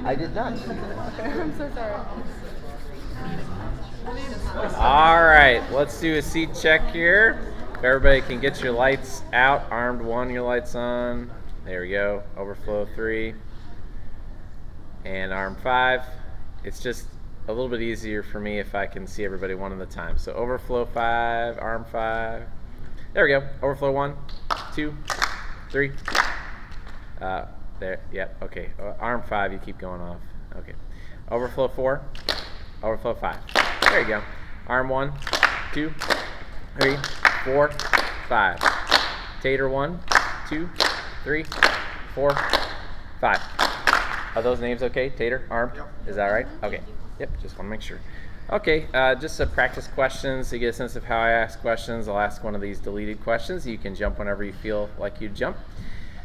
I did not. I'm so sorry. All right, let's do a seat check here. If everybody can get your lights out. Armed 1, your lights on. There we go. Overflow 3. And armed 5. It's just a little bit easier for me if I can see everybody one at a time. So overflow 5, armed 5. There we go. Overflow 1, 2, 3. There, yep, okay. Arm 5, you keep going off. Okay. Overflow 4, overflow 5. There you go. Arm 1, 2, 3, 4, 5. Tater 1, 2, 3, 4, 5. Are those names okay? Tater, arm? Yep. Is that right? Okay. Yep, just want to make sure. Okay, just some practice questions to get a sense of how I ask questions. I'll ask one of these deleted questions. You can jump whenever you feel like you jump.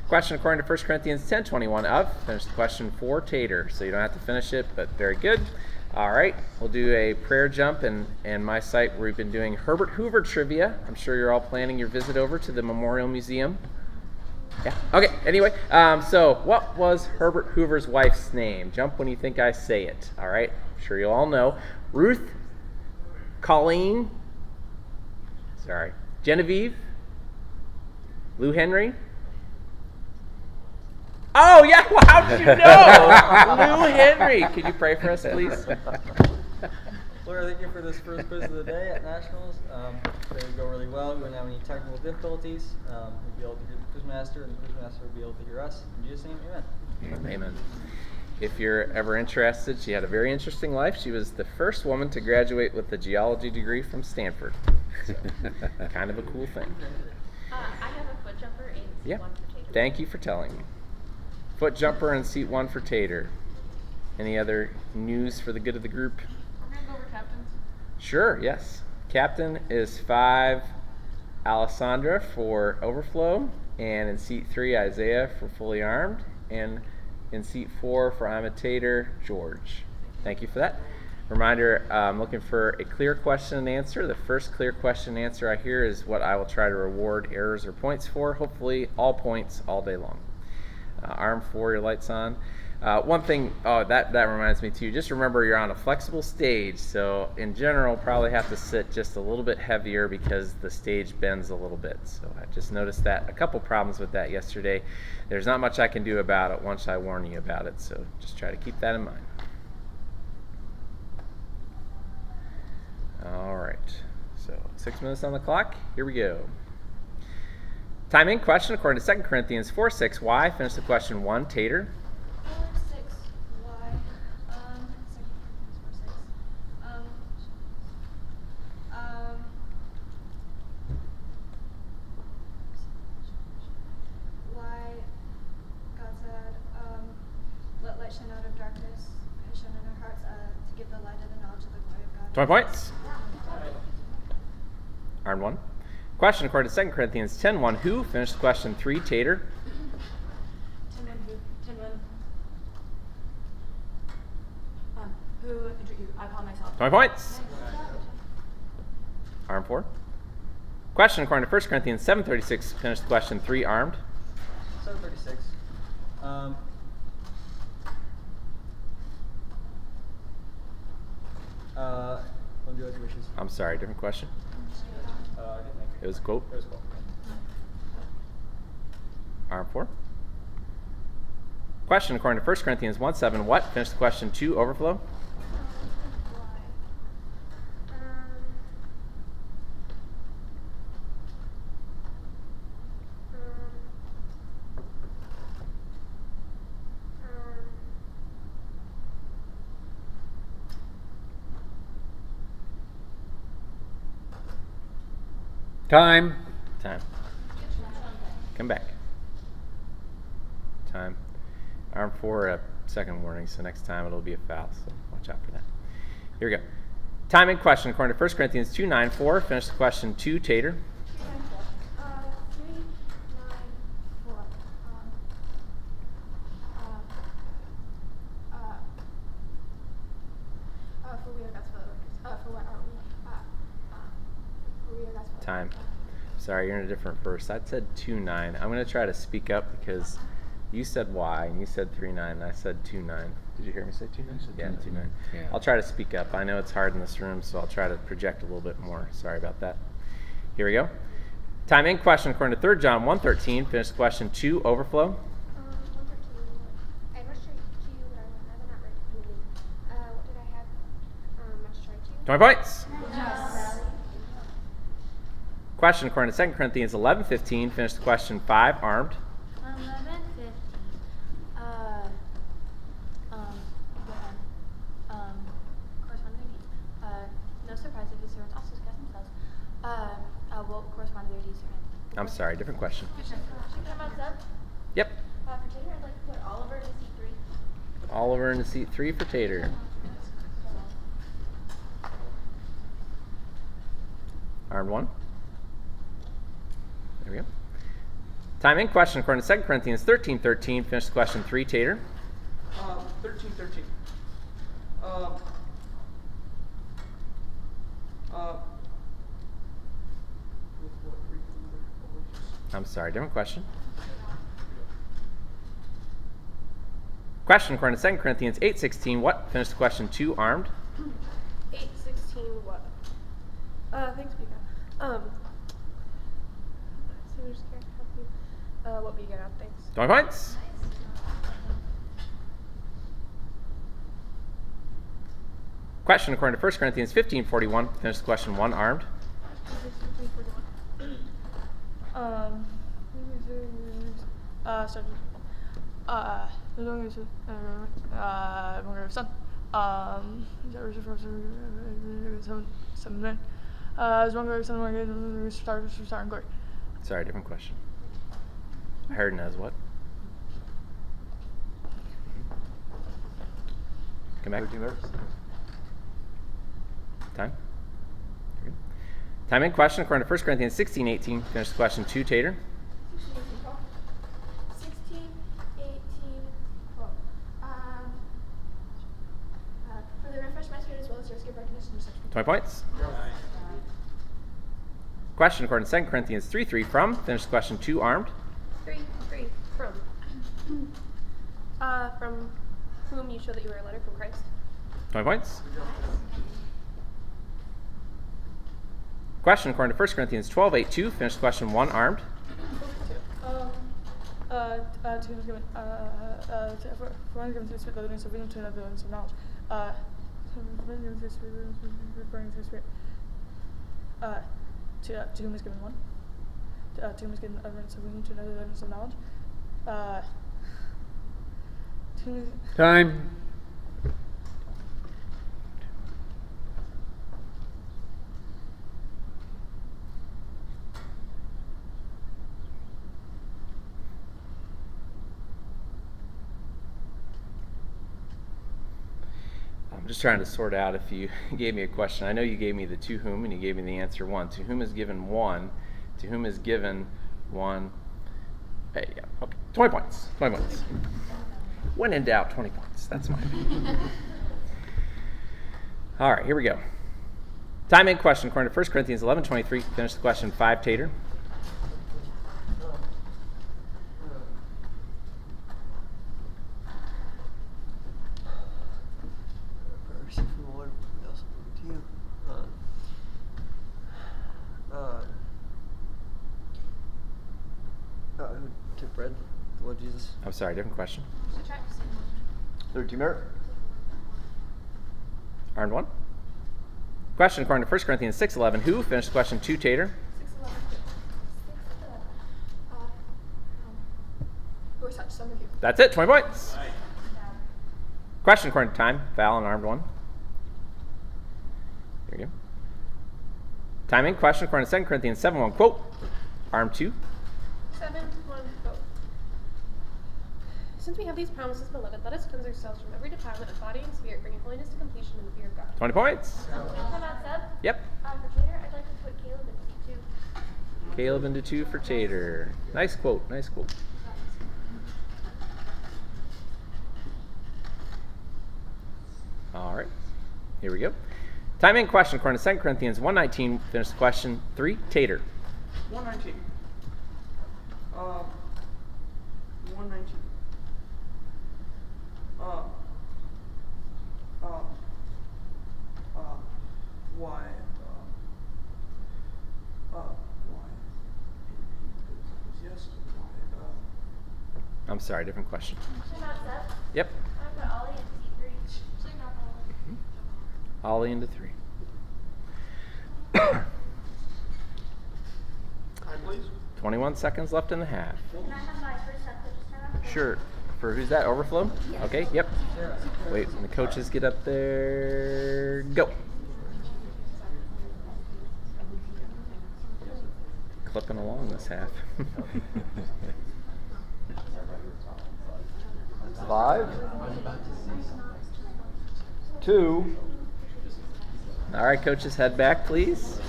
Question according to 1 Corinthians 10:21 of, finish the question for Tater. So you don't have to finish it, but very good. All right, we'll do a prayer jump and my site where we've been doing Herbert Hoover trivia. I'm sure you're all planning your visit over to the Memorial Museum. Yeah, okay, anyway, so what was Herbert Hoover's wife's name? Jump when you think I say it, all right? I'm sure you all know. Ruth, Colleen, Genevieve, Lou Henry. Oh, yeah, well, how did you know? Lou Henry. Could you pray for us, please? Lord, thank you for this first quiz of the day at Nationals. It would go really well. We wouldn't have any technical difficulties. We'd be able to hear the quizmaster, and the quizmaster would be able to hear us. In Jesus' name, amen. Amen. If you're ever interested, she had a very interesting life. She was the first woman to graduate with a geology degree from Stanford. So, kind of a cool thing. I have a foot jumper in Yeah. one for Tater. Thank you for telling me. Foot jumper and seat 1 for Tater. Any other news for the good of the group? We're going to go over captains. Sure, yes. Captain is 5, Alessandra for overflow, and in seat 3, Isaiah for fully armed, and in seat 4 for I'm a Tater, George. Thank you for that. Reminder, I'm looking for a clear question and answer. The first clear question and answer I hear is what I will try to reward errors or points for. Hopefully all points all day long. Arm 4, your lights on. One thing, that reminds me too, just remember you're on a flexible stage, so in general probably have to sit just a little bit heavier because the stage bends a little bit. So I just noticed that, a couple problems with that yesterday. There's not much I can do about it once I warn you about it, so just try to keep that in mind. All right, so 6 minutes on the clock, here we go. Timing question according to 2 Corinthians 4:6. Why? Finish the question 1, Tater. 6. Why? 2 Corinthians 4:6. Why God said, "Let light shine out of darkness, has shone in our hearts to give the light of the knowledge of the glory of God." 20 points. Armed 1. Question according to 2 Corinthians 10:1. Who? Finish the question 3, Tater. 10:1 who? 10:1. Who injured you? I call myself. 20 points. Armed 4. Question according to 1 Corinthians 7:36. Finish the question 3, armed. 7:36. I'll do as you wishes. I'm sorry, different question. I didn't make It was a quote. It was cool. Armed 4. Question according to 1 Corinthians 1:7. What? Finish the question 2, overflow. Time. Time. Come back. Time. Arm 4, a second warning, so next time it'll be a foul, so watch out for that. Here we go. Time and question according to 1 Corinthians 2:9-4. Finish the question 2, Tater. 3:9:4. For we are God's voters. For what are we? For we are God's voters. Time. Sorry, you're in a different verse. I said 2:9. I'm going to try to speak up because you said Y and you said 3:9 and I said 2:9. Did you hear me say 2.9? Yeah, 2.9. 2.9. Yeah. I'll try to speak up. I know it's hard in this room, so I'll try to project a little bit more. Sorry about that. Here we go. Time in question according to 3 John 1:13. Finish question 2, overflow. 113. I must try to, but I have not read completely. What did I have? Must try to. 20 points. Yes. Question according to 2 Corinthians 11:15. Finish the question 5, armed. 11:15. Go ahead. Corresponding deeds. No surprise if his servants also discuss themselves. Will correspond to their deeds or hand. I'm sorry, different question. Should come out sub. Yep. For Tater, I'd like to put Oliver in seat 3. Oliver in seat 3 for Tater. Armed 1. There we go. Time in question according to 2 Corinthians 13:13. Finish the question 3, Tater. 13. I'm sorry, different question. Question according to 2 Corinthians 8:16. What? Finish the question 2, armed. 8:16 what? Thanks, Beacon. So we just can't help you. What Beacon? Thanks. 20 points. Question according to 1 Corinthians 15:41. Finish the question 1, armed. Sorry, different question. I heard as what? Come back. 13 minutes. Time. Very good. Time in question according to 1 Corinthians 16:18. Finish the question 2, Tater. 16, 18, 12. For the refresh my spirit as well as your skip recognition and such. 20 points. Question according to 2 Corinthians 3:3 from. Finish the question 2, armed. 3 from. From whom you show that you are a letter from Christ. 20 points. Question according to 1 Corinthians 12:8-2. Finish the question 1, armed. To him given, for one given to the Spirit, the other needs of wisdom, to another needs of knowledge. One given to the Spirit, referring to the Spirit. To whom is given one. To whom is given utterance of wisdom, to another utterance of knowledge. To whom is, Time. I'm just trying to sort out if you gave me a question. I know you gave me the to whom and you gave me the answer 1. To whom is given 1? To whom is given 1? Hey, yeah, okay. 20 points. 20 points. When in doubt, 20 points. That's my opinion. All right, here we go. Time in question according to 1 Corinthians 11:23. Finish the question 5, Tater. Mercy from the Lord, we also look to you. Who took bread? The Lord Jesus. I'm sorry, different question. 13 minutes. Armed 1. Question according to 1 Corinthians 6:11. Who? Finish the question 2, Tater. 6:11. Who are such? Some of you. That's it, 20 points. Question according to time. Foul and armed 1. There you go. Time in question according to 2 Corinthians 7:1. Quote. Armed 2. 7, 1, go. Since we have these promises, beloved, let us cleanse ourselves from every defilement of body and spirit, bringing holiness to completion in the fear of God. 20 points. Come out sub. Yep. For Tater, I'd like to put Caleb in seat 2. Caleb into 2 for Tater. Nice quote. Nice quote. All right. Here we go. Time in question according to 2 Corinthians 1:19. Finish the question 3, Tater. 119. 119. I'm sorry, different question. Yep. Ollie into 3. Time, please. 21 seconds left in the half. Can I have my first set coach's time out? Sure. For who's that? Overflow? Okay, yep. Wait, when the coaches get up there. Go. Clipping along this half. 5, 2. All right, coaches, head back, please.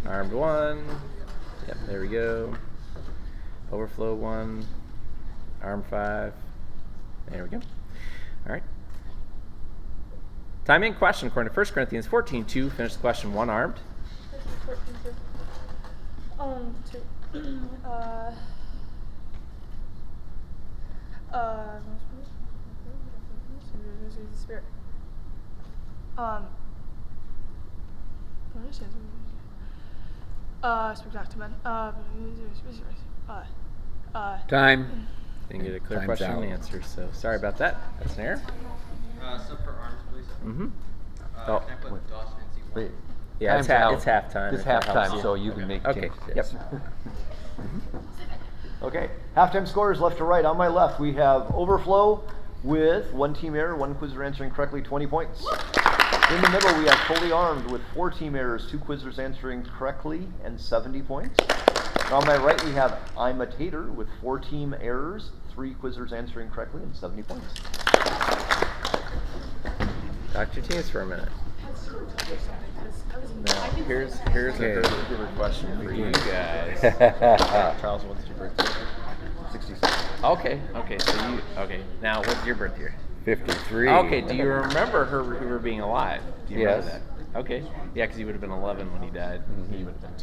Armed 1. Yep, there we go. Overflow 1. Arm 5. There we go. All right. Time in question according to 1 Corinthians 14:2. Finish the question 1 armed. 2. Spirit. Speak back to men. Time. Didn't get a clear Time's question out. and answer, so sorry about that. That's an error. Sub for arms, please. Mm-hmm. Can I put Dawson in C1? Wait. Yeah, it's, Time's out. it's halftime. It's if that helps halftime, you. so you can make Okay. changes. Yep. Yes. Okay. Halftime scores left to right. On my left, we have Overflow with 1 team error, 1 quizzer answering correctly, 20 points. In the middle, we have Fully Armed with 4 team errors, 2 quizzers answering correctly, and 70 points. And on my right, we have I'm a Tater with 4 team errors, 3 quizzers answering correctly, and 70 points. Talk to your teams for a minute. Now, here's a hurdle question for you guys. Charles, what's your birthday? 66. Okay, so now what's your birth year? 53. Okay, do you remember her being alive? Do you remember Yes. that? Okay, yeah, because he would have been 11 when he died. Mm-hmm. He would have been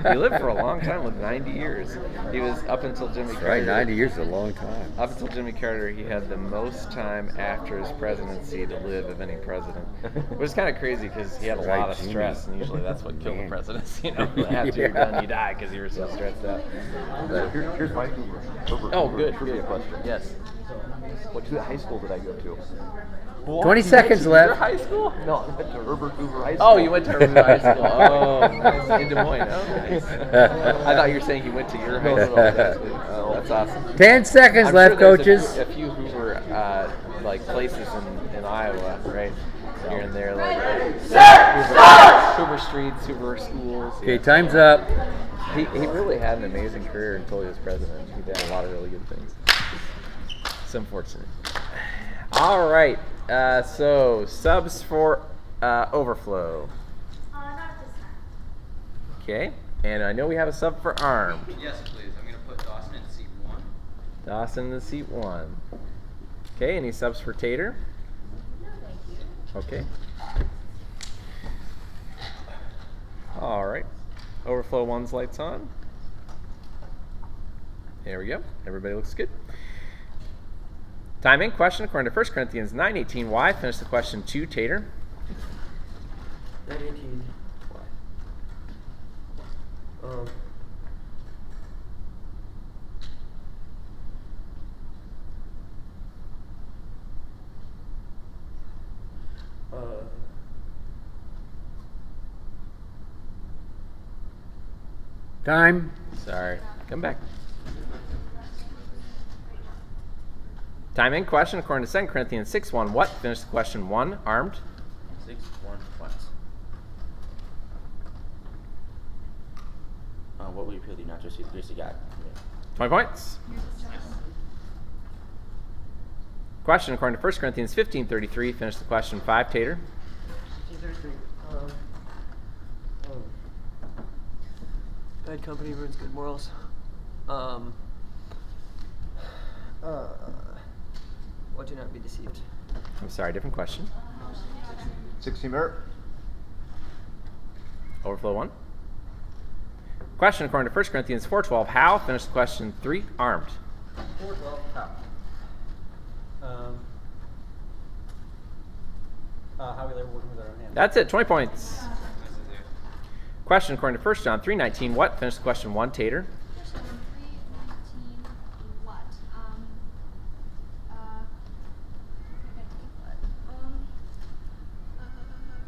2. He lived for a long time, lived 90 years. He was up until Jimmy Carter. Right, 90 years is a long time. Up until Jimmy Carter, he had the most time after his presidency to live of any president. Which is kind of crazy because he had a Right, lot of Jimmy. stress, and usually that's what killed the Man. presidents. You know, after you're done, you die because you were so stressed out. But, Here's my Herbert oh, Hoover good, trivia good. question. Yes. What high school did I go to? 20 seconds Your left. high school? No, I went to Herbert Hoover High School. Oh, you went to Herbert High School. Oh, nice. In Des Moines. Oh, nice. I thought you were saying you went to your high school. Oh, that's awesome. 10 seconds I'm left, sure there's coaches. a few Hoover like places in Iowa, right? Here and there, like Hoover Streets, Hoover schools. Okay, yeah. time's up. He really had an amazing career until he was president. He did a lot of really good things. It's unfortunate. All right. So subs for Overflow. Not this time. Okay. And I know we have a sub for Armed. Yes, please. I'm going to put Dawson in C1. Dawson in seat 1. Okay. Any subs for Tater? No, thank you. Okay. All right. Overflow 1's lights on. There we go. Everybody looks good. Time in question according to 1 Corinthians 9:18. Why? Finish the question 2, Tater. 9:18. Time. Sorry. Come back. Time in question according to 2 Corinthians 6:1. What? Finish the question 1. Armed. 6-1 what? What will you peel the nachos? Just got. 20 points. Question according to 1 Corinthians 15:33. Finish the question 5, Tater. 15:33. Bad company ruins good morals. What do not be deceived? I'm sorry, different question. 16 merit. Overflow 1. Question according to 1 Corinthians 4:12. How? Finish the question 3. Armed. 412. How we labor working with our own hands. That's it. 20 points. Question according to 1 John 3:19. What? Finish the question 1, Tater. Question 3:19. What?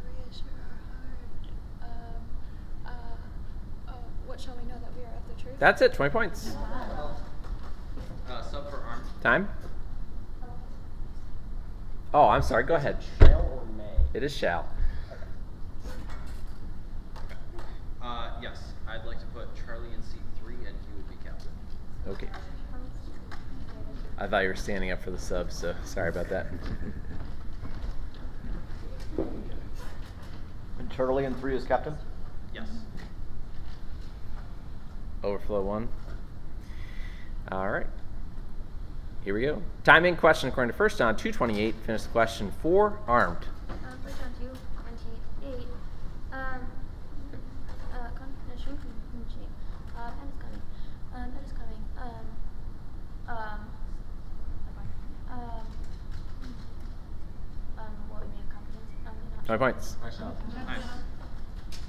Reassure our heart. What shall we know that we are of the truth? That's it. 20 points. Sub for armed. Time. Oh, I'm sorry. Go ahead. Shall or may? It is shall. Yes, I'd like to put Charlie in seat 3 and he would be captain. Okay. I thought you were standing up for the sub, so sorry about that. And Charlie in 3 is captain? Yes. Overflow 1. All right. Here we go. Time in question according to 1 John 2:28. Finish the question 4, armed. 1 John 2:28. Confirmation. That is coming. That is coming. What we mean confidence? 20 points. Nice.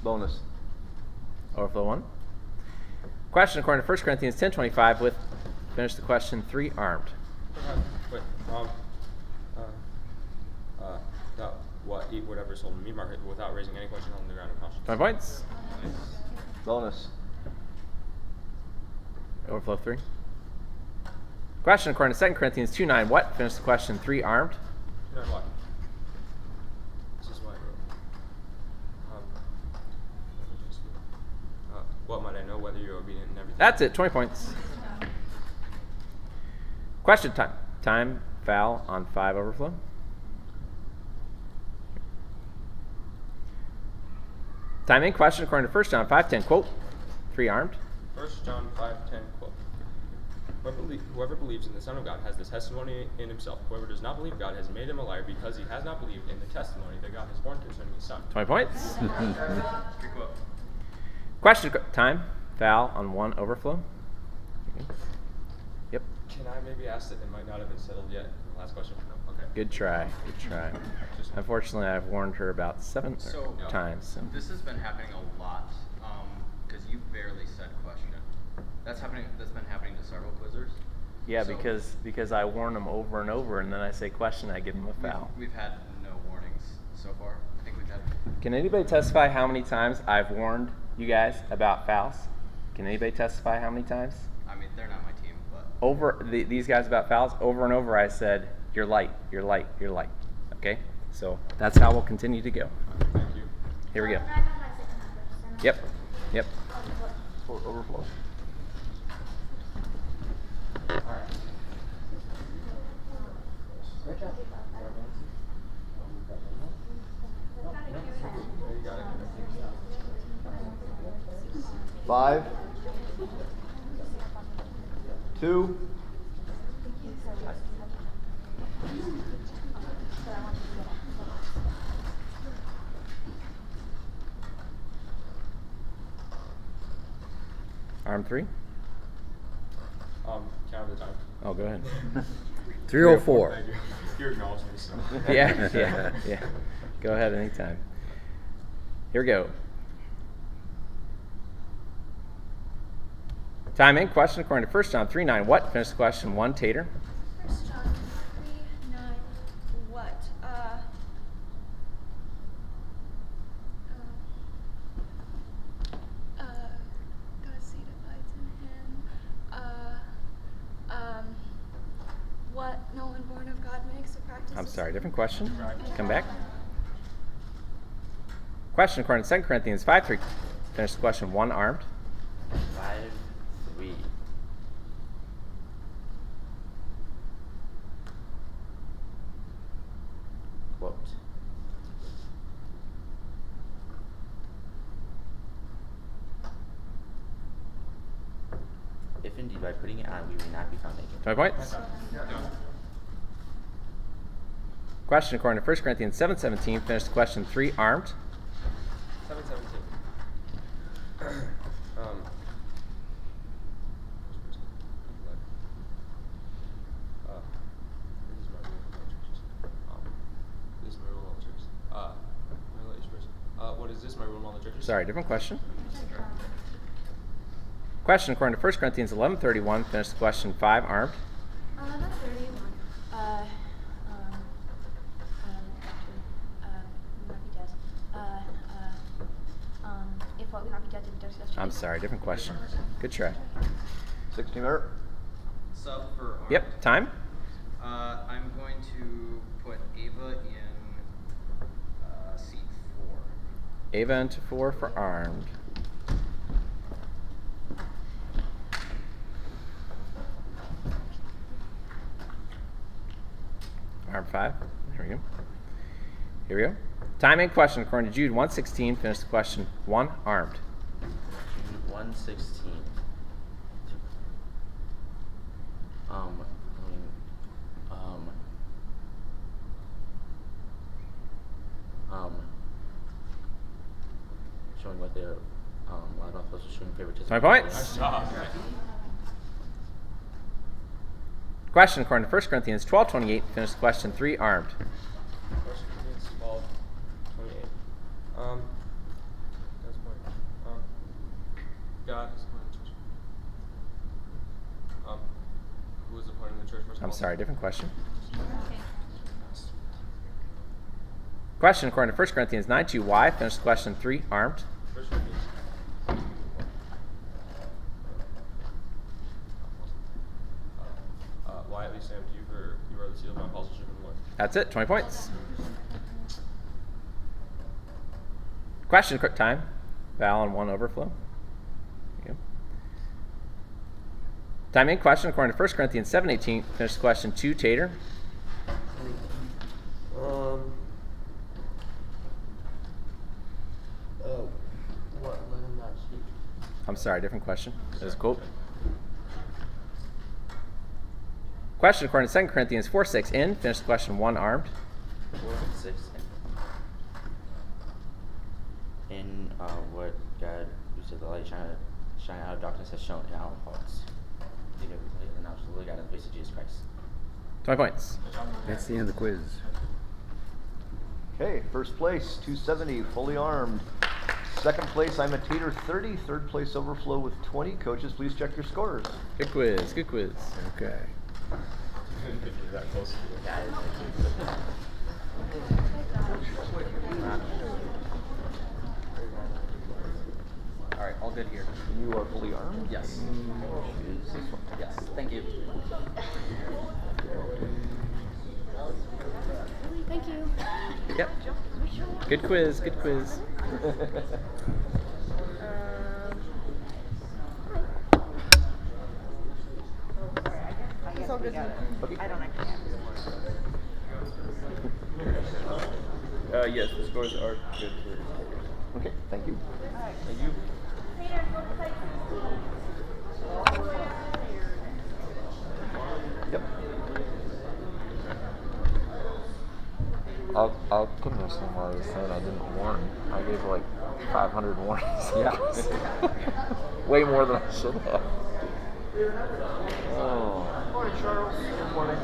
Bonus. Overflow 1. Question according to 1 Corinthians 10:25 with finish the question 3, armed. Wait, that what eat whatever sold in the meat market without raising any question on the ground of conscience. 20 points. Bonus. Overflow 3. Question according to 2 Corinthians 2:9. What? Finish the question 3, armed. You know what? This is what I wrote. What might I know whether you're obedient in everything? That's it. 20 points. Question time. Time foul on 5 overflow. Time in question according to 1 John 5:10. Quote, 3 armed. 1 John 5:10 quote. Whoever believes in the Son of God has this testimony in himself. Whoever does not believe God has made him a liar because he has not believed in the testimony that God has borne concerning his Son. 20 points. Good quote. Question time foul on 1 overflow. Yep. Can I maybe ask that it might not have been settled yet? Last question. No. Okay. Good try. Good try. Unfortunately, I've warned her about 7 So times. So. this has been happening a lot because you barely said question. That's been happening to several quizzers. Yeah, So because I warn them over and over, and then I say question, I give them a foul. We've had no warnings so far. I think we've had. Can anybody testify how many times I've warned you guys about fouls? Can anybody testify how many times? I mean, they're not my team, but. These guys about fouls, over and over I said, you're light, you're light, you're light. Okay? So that's how we'll continue to go. Thank you. Here we go. Yep. Yep. Overflow. Great job. 5, 2, Arm 3. Count the time. Oh, go ahead. 304. Thank you. You acknowledged me, so. Yeah. Go ahead anytime. Here we go. Time in question according to 1 John 3:9. What? Finish the question 1, Tater. 1 John 3:9. What? God's seed abides in him. What no one born of God makes a practice. I'm sorry, different question. Come back. Question according to 2 Corinthians 5:3. Finish the question 1, armed. 5-3. Quote. If indeed by putting it on we may not be found naked. 20 points. Question according to 1 Corinthians 7:17. Finish the question 3, armed. 7:17. What is this, my rule in all the churches? Sorry, different question. Question according to 1 Corinthians 11:31. Finish the question. 5 armed. Not 31. If what we not be dead to be dust yesterday. I'm sorry, different question. Good try. 60-meter. Sub for armed. Yep. Time. I'm going to put Ava in seat 4. Ava into 4 for armed. Armed 5. There we go. Here we go. Time and question according to Jude 1:16. Finish the question. 1 armed. 116. Showing what their live off those showing favoritism. 20 points. Question according to 1 Corinthians 12:28. Finish the question. 3 armed. 1 Corinthians 12:28. That's point. God is the point of the church. Who is the point of the church? First of I'm all? sorry, different question. Question according to 1 Corinthians 9:2. Why? Finish the question. 3 armed. 1 Corinthians. Why at least I am to you, for you are the seal of my apostleship in the Lord. That's it. 20 points. Question, quick time. Val and 1 overflow. There you go. Time in question according to 1 Corinthians 7:18. Finish the question. 2 Tater. What? Let him not speak. I'm sorry, different question. There's a quote. Question according to 2 Corinthians 4:6. In. Finish the question. 1 armed. 4:6. In what God, who said the light shine out of darkness, has shown in our hearts. The knowledge of the Lord God and the face of Jesus Christ. 20 points. That's the end of the quiz. Okay, first place, 270, fully armed. Second place, I'm a Tater 30. Third place, Overflow with 20. Coaches, please check your scores. Good quiz. Good quiz. Okay. That close. All right, all good here. You are fully armed? Yes. Yes. Thank you. Thank you. Yep. Good quiz. Good quiz. It's all good. Okay. Yes, the scores are good for Okay, thank you. Thank you. Yep. I'll convince them why they said I didn't warn. I gave like 500 warnings. Yeah. Way more than I should have. Oh. Morning, Charles. Good morning.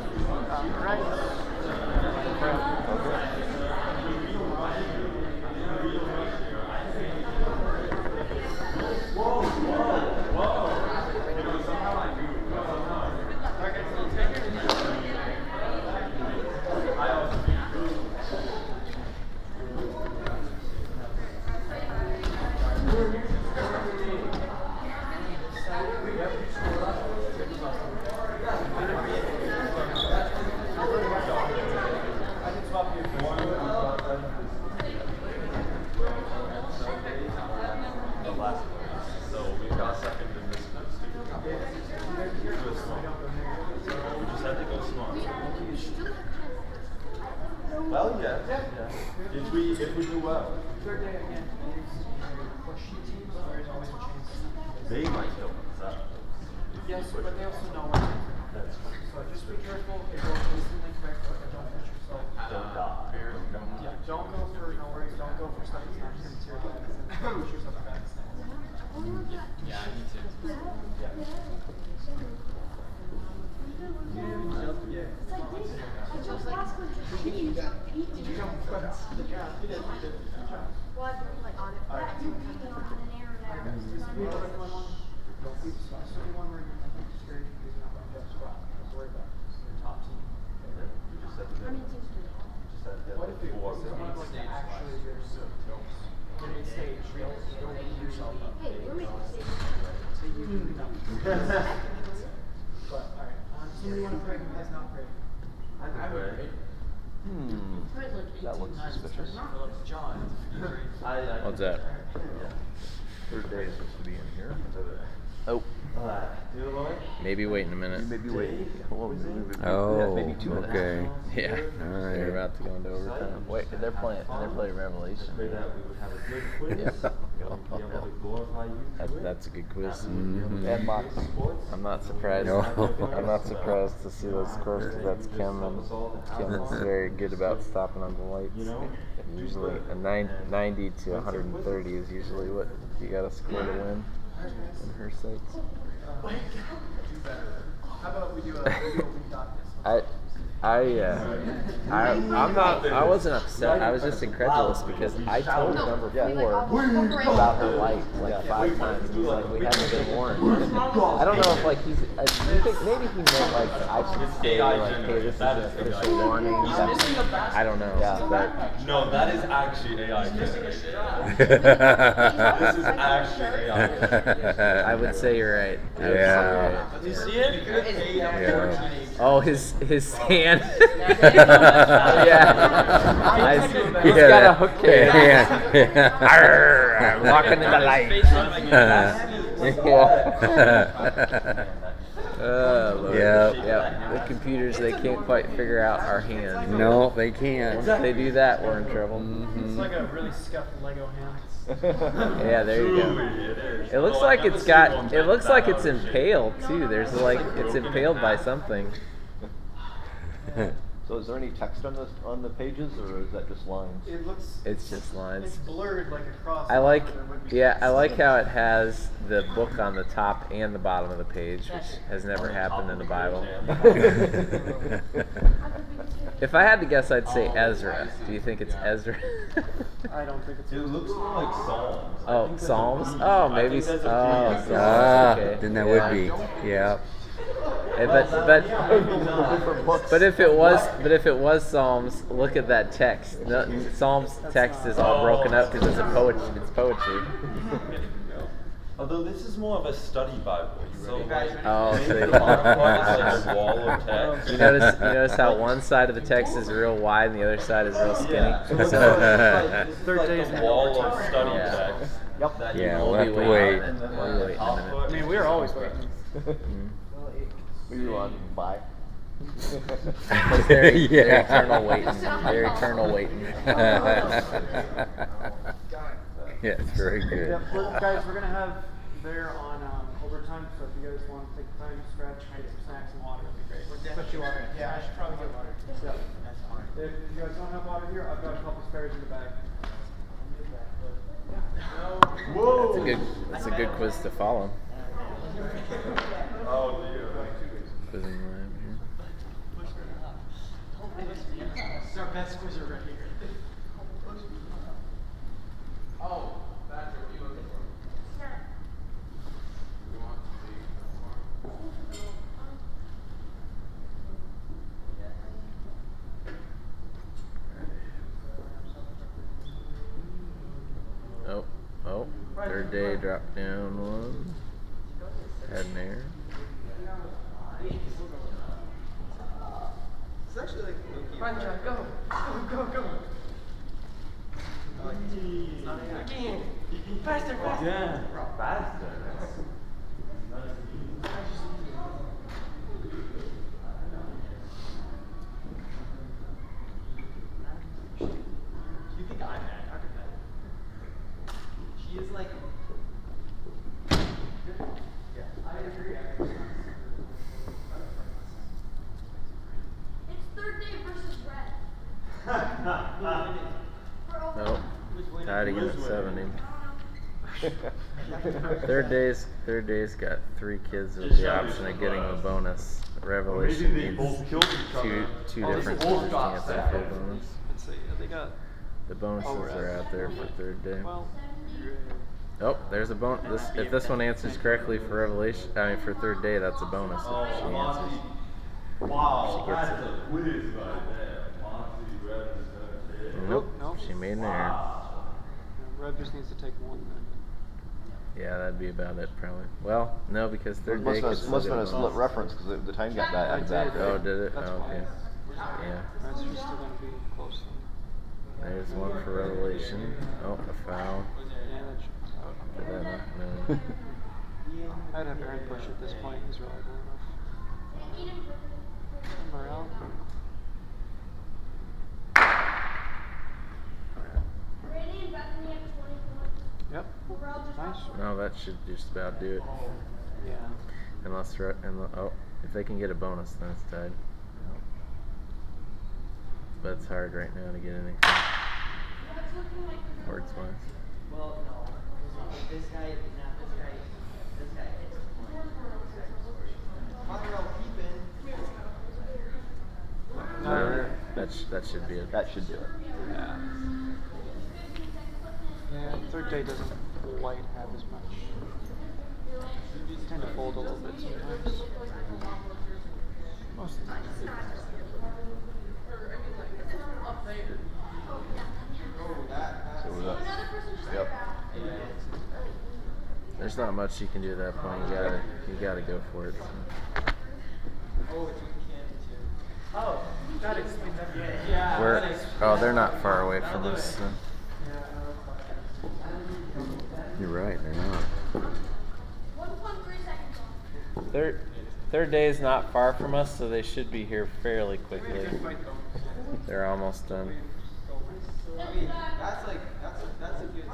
Well, yeah. If we do well, they might kill us up. Yes, but they also know what to do. So just be careful. If you're instantly correct, but don't push yourself. Don't die. Yeah, don't go for, no worries, don't go for stuff that's not going to tear back and push yourself back. Yeah, I need to. Did you come? Yeah, you did. Well, I've been like on it. yourself up. Hey, we're making No. But, alright, somebody wanna pray who has not prayed? I would pray. That looks suspicious. John. What's that? Third day is supposed to be in here. Oh. Maybe wait in a minute. Maybe wait. Well, Oh, maybe 2 minutes. okay. Yeah. Alright. They're about to go into overtime. Wait, they're playing Revelation. Yeah. That's a good quiz. And mocks. I'm not surprised. No. I'm not surprised to see those scores because that's Kim, and Kim is very good about stopping on the lights. Usually a 90 to 130 is usually what you got to score to win in her sights. How about we do a week darkness? I wasn't upset. I was just incredulous because I told number 4 about her light like 5 times. He's like, we haven't been warned. I don't know if like you think maybe he meant like I should say like, hey, this is an official warning. I don't know. Yeah, but No, that is actually AI. This is actually AI. I would say you're right. I would say Yeah. you're right. You see it? Yeah. Oh, his hand. Yeah. He's got a hook hand. Yeah. Walking in the light. Oh, Lord. Yep. Yep. The computers, they can't quite figure out our hand. No, they can't. Once they do that, we're in trouble. It's like a really scuffed Lego hand. Yeah, there you go. It looks like it's got. It looks like it's impaled too. There's like it's impaled by something. So is there any text on the pages, or is that just lines? It looks. It's just lines. It's blurred like a cross. I like, yeah, I like how it has the book on the top and the bottom of the page, which has never happened in the Bible. If I had to guess, I'd say Ezra. Do you think it's Ezra? I don't think it's. It looks more like Psalms. Oh, Psalms? Oh, maybe. Oh, Psalms. Ah, Okay. then that Yeah. would be. Yeah. But if it was Psalms, look at that text. No, Psalms text is all broken up because it's poetry. Although this is more of a study Bible, so like, Oh, so the bottom part is like a wall of text. You notice how one side of the text is real wide and the other side is real skinny. This is like the wall of study text. Yep. that Yeah, you we'll roll have to down wait. and then, We'll like, wait the a top minute. foot I mean, we're always waiting. We were on bye. They're Yeah. eternal waiting. They're eternal waiting. Yes, very good. Yep, guys, we're gonna have there on overtime. So if you guys want to take the time to stretch, get some snacks and water, that'd be great. Especially water. Yeah, I should probably get water. Yep. If you guys don't have water here, I've got a couple spares in the bag. Whoa! That's a good quiz to follow. Oh dear. Quizzing live here. It's our best quizzer right here. Oh, that's what you looking for. Oh, third day, drop down 1. Had an error. It's actually like Fine, John, go. Go. Again. Faster. Yeah. Faster. You think I'm mad? How could that? She is like. Yeah, I agree. It's third day versus red. Nope. Tied again at 70. Third day's got 3 kids with the option of getting a bonus. Revelation needs two different kids to get that full bonus. Let's see. They got. The bonuses are out there for third day. Well. Oh, there's a bonus. If this one answers correctly for for third day, that's a bonus. If she answers. Wow, She gets that's it. a quiz right there. Monty, Rev, and Nope. She made an error. Rev just needs to take 1 then. Yeah, that'd be about it probably. Well, no, because third day Must have been a split reference because the time got back. Oh, did it? That's Oh, okay. fine. Yeah. That's just still gonna be close. There's one for Revelation. Oh, a foul. Yeah, that should. Did that not? No. I'd have Aaron push at this point. He's reliable enough. Morale. Yep. Nice. No, that should just about do it. Yeah. Unless, oh, if they can get a bonus, then it's tied. But it's hard right now to get anything. Words wise. Well, no. This guy, not this guy. This guy hits the point. That should be it. That should do it. Yeah. Yeah, third day doesn't quite have as much. Tend to fold a little bit sometimes. Most of the time. So we're up. Yep. There's not much you can do at that point. You gotta go for it. Oh, that explains everything. Yeah. Oh, they're not far away from us. So. You're right, they're not. Third day is not far from us, so they should be here fairly quickly. They're almost done. I mean, that's a good.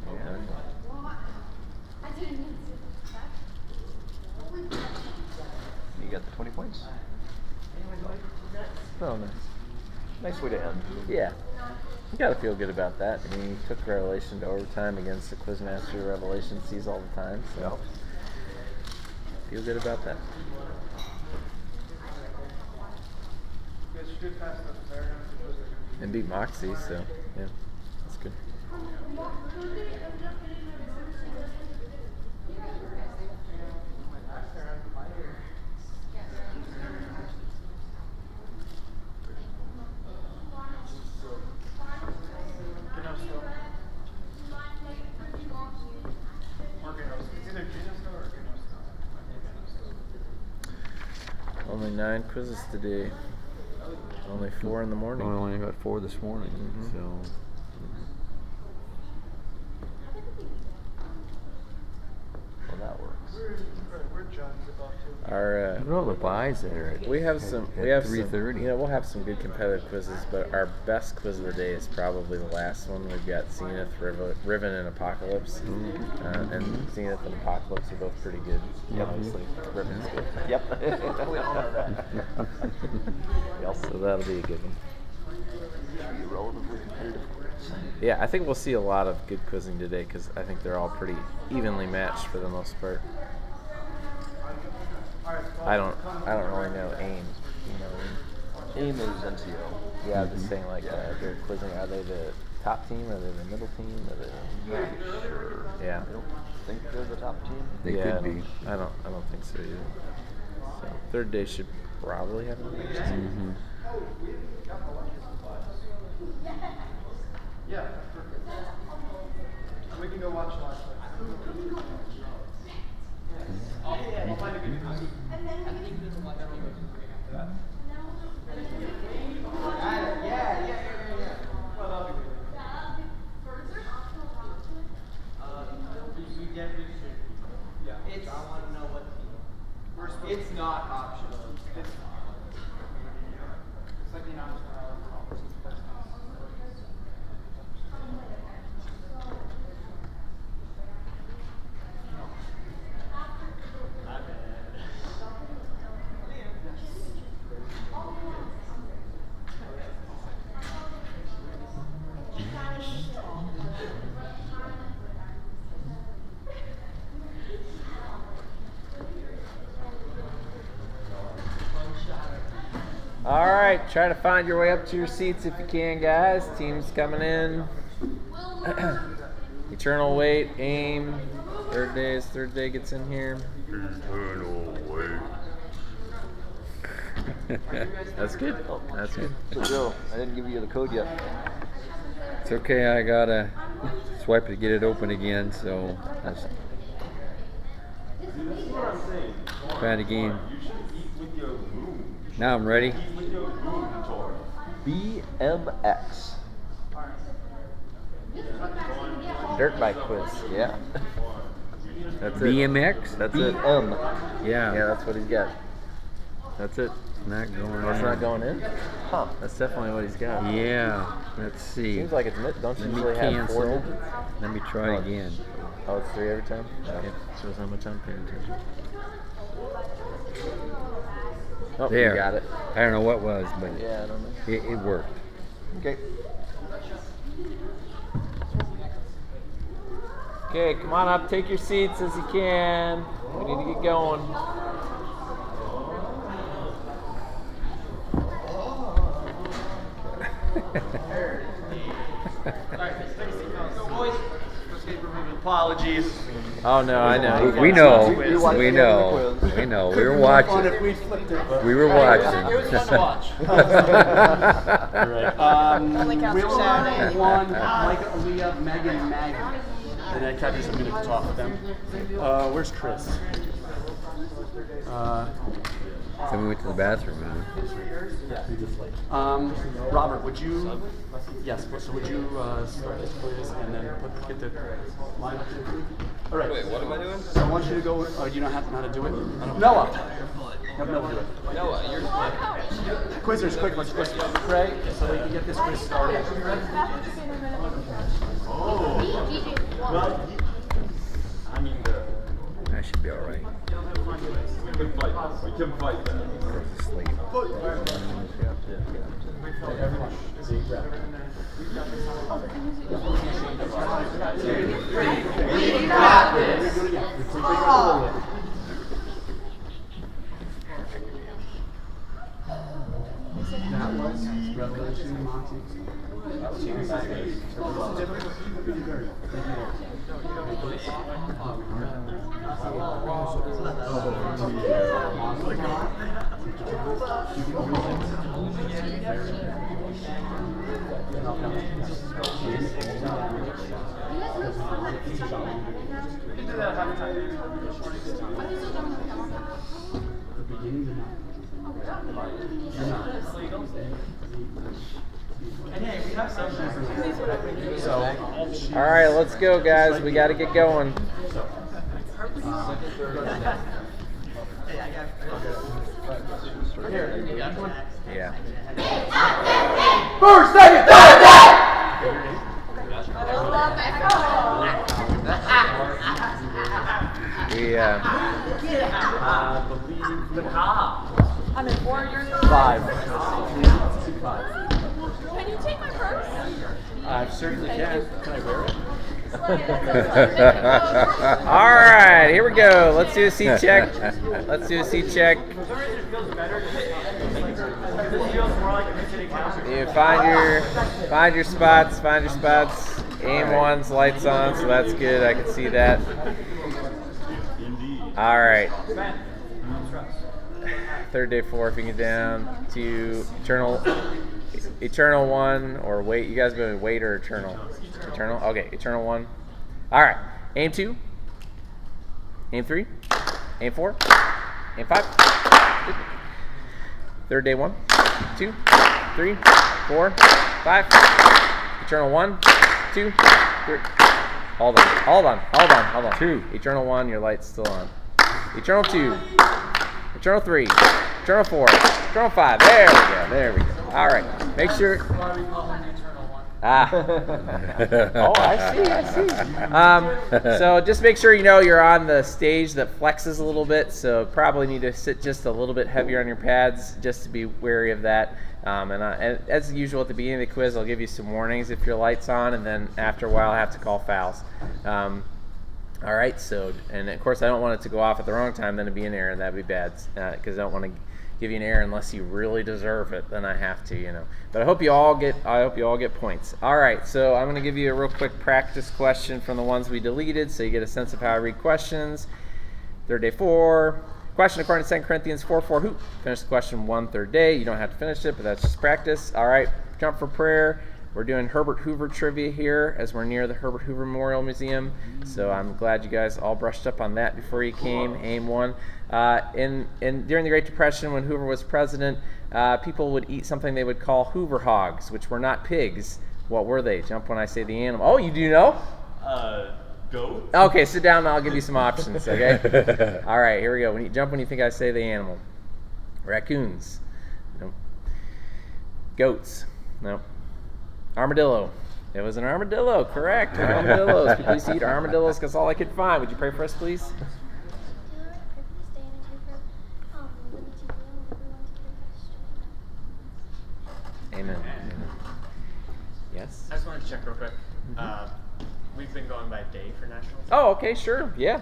Yeah. You got the 20 points? Oh, nice. Nice way to end. Yeah. You gotta feel good about that. I mean, you took Revelation to overtime against the Quizmaster Revelation sees all the time, so feel good about that. And beat Moxie, so yeah, that's good. Only 9 quizzes today. Only 4 in the morning. Well, I only got 4 this morning, so. Well, that works. We're John's about to. Our Look at all the buys there. we have some. At We have 3:30. some. You know, we'll have some good competitive quizzes, but our best quiz of the day is probably the last one. We've got Zenith, Riven, and Apocalypse. And Zenith and Apocalypse are both pretty good. Yep. Obviously, Riven's good. Yep. We all know that. Yep. So that'll be a good one. Should be relatively competitive. Yeah, I think we'll see a lot of good quizzing today because I think they're all pretty evenly matched for the most part. I don't really know AIM. You know, AIM is NCO. yeah, I'm just saying like they're quizzing. Are they the top team? Are they the middle team? Are they? Not sure. Yeah. I don't think they're the top team. They yeah, could be. I don't think so either. So third day should probably have a match. Yeah, perfect. We can go watch live. I'll find a good movie. Yeah. Well, that'll be good. We definitely should. Yeah. I want to know what team. It's not optional. It's like the announcement. All right, try to find your way up to your seats if you can, guys. Teams coming in. Eternal Wait, AIM. Third day gets in here. Eternal wait. That's good. That's good. So Joe, I didn't give you the code yet. It's okay, I gotta swipe to get it open again, so that's This is what I'm saying. trying again. You should eat with your moon. Now I'm ready. Eat with your moon, Tori. BMX. Dirt bike quiz. Yeah. That's it. BMX? That's it. BM. Yeah. Yeah, that's what he's got. That's it. Not going That's in. not going in? Huh. That's definitely what he's got. Yeah. Let's see. Seems like it's don't you Let me usually have 4 cancel. digits? Let me try again. Oh, it's 3 every time? Okay. Shows how much I'm paying attention. Oh, There. you got it. I don't know what was, but Yeah, I don't know. it worked. Okay. Okay, come on up, take your seats as you can. We need to get going. Apologies. Oh no, I know. We know. We watched We the know. quiz. We know. We were Fun watching. if we flipped it, but We were watching. It was fun to watch. Only counts for Will, Saturday. Juan, Micah, Aaliyah, Megan, and Maggie. And then catches a minute to talk with them. Where's Chris? Somebody went to the bathroom, man. Robert, would you? Yes. So would you start this quiz and then get the line up? All right. Wait, what am I doing? So I want you to go. You don't have to know how to do it. Noah. No, do it. Noah, you're. Quizzers, quick, let's pray so we can get this quiz started. Well, I mean, I should be all right. we can fight. We can fight that. Sleep. We got this. That was Revelation Monty. All right, let's go, guys. We got to get going. Yeah. First, second, third, We believe the car. I'm in 4 years. 5. Can you take my purse? I certainly can. Can I wear it? All right, here we go. Let's do a seat check. Let's do a seat check. You find your spots. Find your spots. Aim one's lights on, so that's good. I can see that. All right. Third day 4, if you get down to Eternal 1 or wait. You guys been wait or Eternal? Eternal? Okay, Eternal 1. All right. Aim 2. Aim 3. Aim 4. Aim 5. Third day 1, 2, 3, 4, 5. Eternal 1, 2, 3. Hold on. 2. Eternal 1, your light's still on. Eternal 2. Eternal 3. Eternal 4. Eternal 5. There we go. All right. Make sure. Oh, I see. So just make sure you're on the stage that flexes a little bit. So probably need to sit just a little bit heavier on your pads, just to be wary of that. And as usual at the beginning of the quiz, I'll give you some warnings if your light's on, and then after a while I have to call fouls. All right. So, and of course I don't want it to go off at the wrong time, then it'd be an error, and that'd be bad because I don't want to give you an error unless you really deserve it. Then I have to, But I hope you all get points. All right, so I'm going to give you a real quick practice question from the ones we deleted, so you get a sense of how I read questions. Third day 4. Question according to 2 Corinthians 4:4. Who finished the question 1 third day? You don't have to finish it, but that's just practice. All right, jump for prayer. We're doing Herbert Hoover trivia here as we're near the Herbert Hoover Memorial Museum. So I'm glad you guys all brushed up on that before you came. AIM 1. During the Great Depression, when Hoover was president, people would eat something they would call Hoover hogs, which were not pigs. What were they? Jump when I say the animal. Oh, you do know? Goat. Okay, sit down and I'll give you some options, okay? All right, here we go. Jump when you think I say the animal. Raccoons. Nope. Goats. Nope. Armadillo. It was an armadillo, correct. Armadillos. People used to eat armadillos because all I could find. Would you pray for us, please? Amen. Amen. Yes? I just wanted to check real quick. We've been going by day for nationals. Oh, okay, sure. Yeah.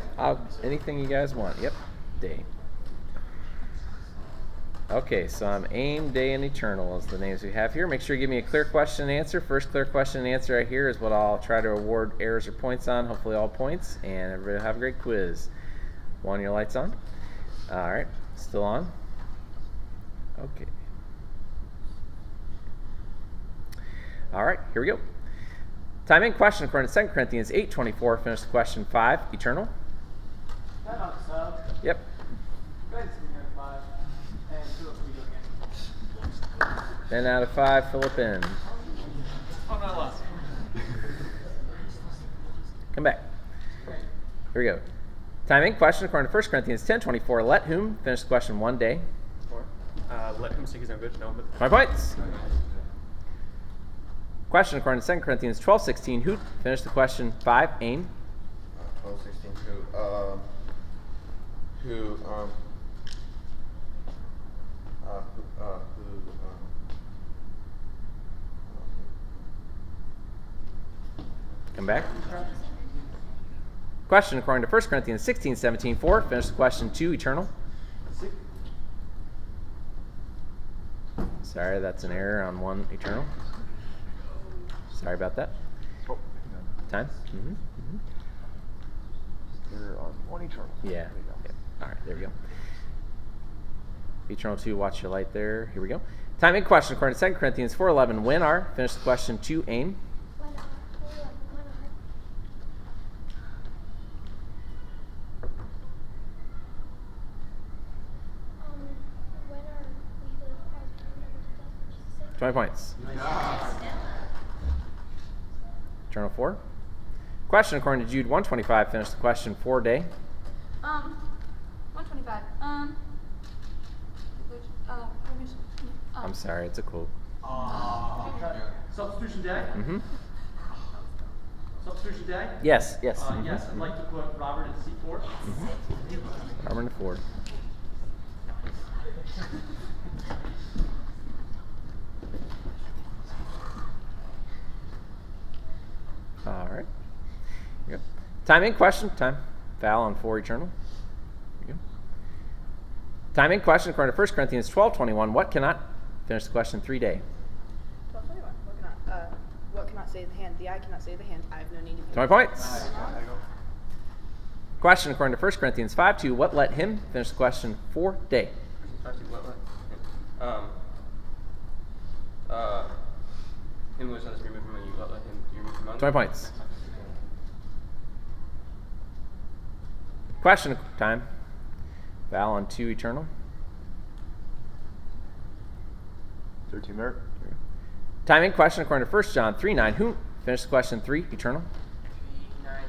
Anything you guys want. Yep. Day. Okay, so I'm AIM, Day, and Eternal is the names we have here. Make sure you give me a clear question and answer. First clear question and answer right here is what I'll try to award errors or points on, hopefully all points, and everybody will have a great quiz. Want your lights on? All right, still on? Okay. All right, here we go. Time in question according to 2 Corinthians 8:24, finish the question 5, Eternal. That not sub. Yep. Go ahead and send me here 5. And Philip, we go again. 10 out of 5, Philip in. Oh, no, I lost. Come back. Here we go. Time in question according to 1 Corinthians 10:24, let whom finish the question 1 day. 4. Let him seek his own good. No, but 5 points. Question according to 2 Corinthians 12:16, who finish the question 5, AIM. 12:16, Come back. Question according to 1 Corinthians 16:17, 4, finish the question 2, Eternal. Sorry, that's an error on 1, Eternal. Sorry about that. Time? You're on 1 Eternal. Yeah. All right, there we go. Eternal 2, watch your light there. Here we go. Time in question according to 2 Corinthians 4:11, when are, finish the question 2, AIM. When are we the cause 20 points. Eternal 4. Question according to Jude 125, finish the question 4, day. 125. I'm sorry, it's a quote. Substitution day? Substitution day? Yes, yes. Yes, I'd like to put Robert in seat 4. Robert in 4. All right. Here we go. Time in question. Time. Foul on 4, Eternal. Here we go. Time in question according to 1 Corinthians 12:21. What cannot? Finish the question 3, day. 12:21. What cannot save the hand? The eye cannot save the hand. I have no need to. 20 points. Question according to 1 Corinthians 5:2. What let him? Finish the question 4, day. Him who is on the screen movement when you let him, you remove him. 20 points. Question time. Val on 2, Eternal. 13 merit. Time in question according to 1 John 3:9. Who? Finish the question 3, Eternal. 3, 9,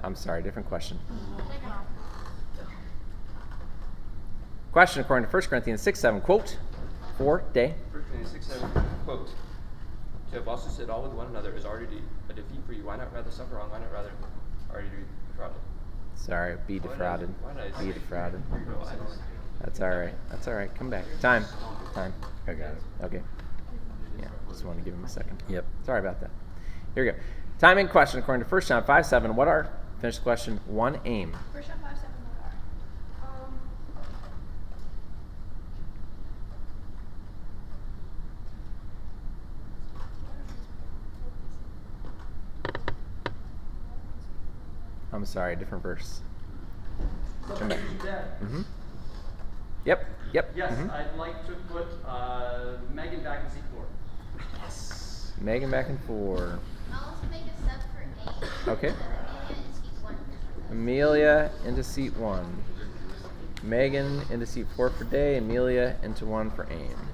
I'm sorry, different question. Question according to 1 Corinthians 6:7. Quote, 4, day. 1 Corinthians 6:7, quote, to have also said all with one another is already a defeat for you. Why not rather suffer wrong? Why not rather already be defrauded? Sorry, be defrauded. Why did I Be defrauded. No, I don't. That's all right. That's all right. Come back. Time. Time. I got it. Okay. Yeah, just want to give him a second. Yep. Sorry about that. Here we go. Time in question according to 1 John 5:7. What are? Finish the question 1, AIM. 1 John 5:7. What are? I'm sorry, different verse. Come back. Yep. Yes, Mhm. I'd like to put Megan back in seat 4. Yes. Megan back in 4. I'll also make a sub for A. Okay. Amelia in seat 1. Amelia into seat 1. Megan into seat 4 for Day. Amelia into 1 for AIM.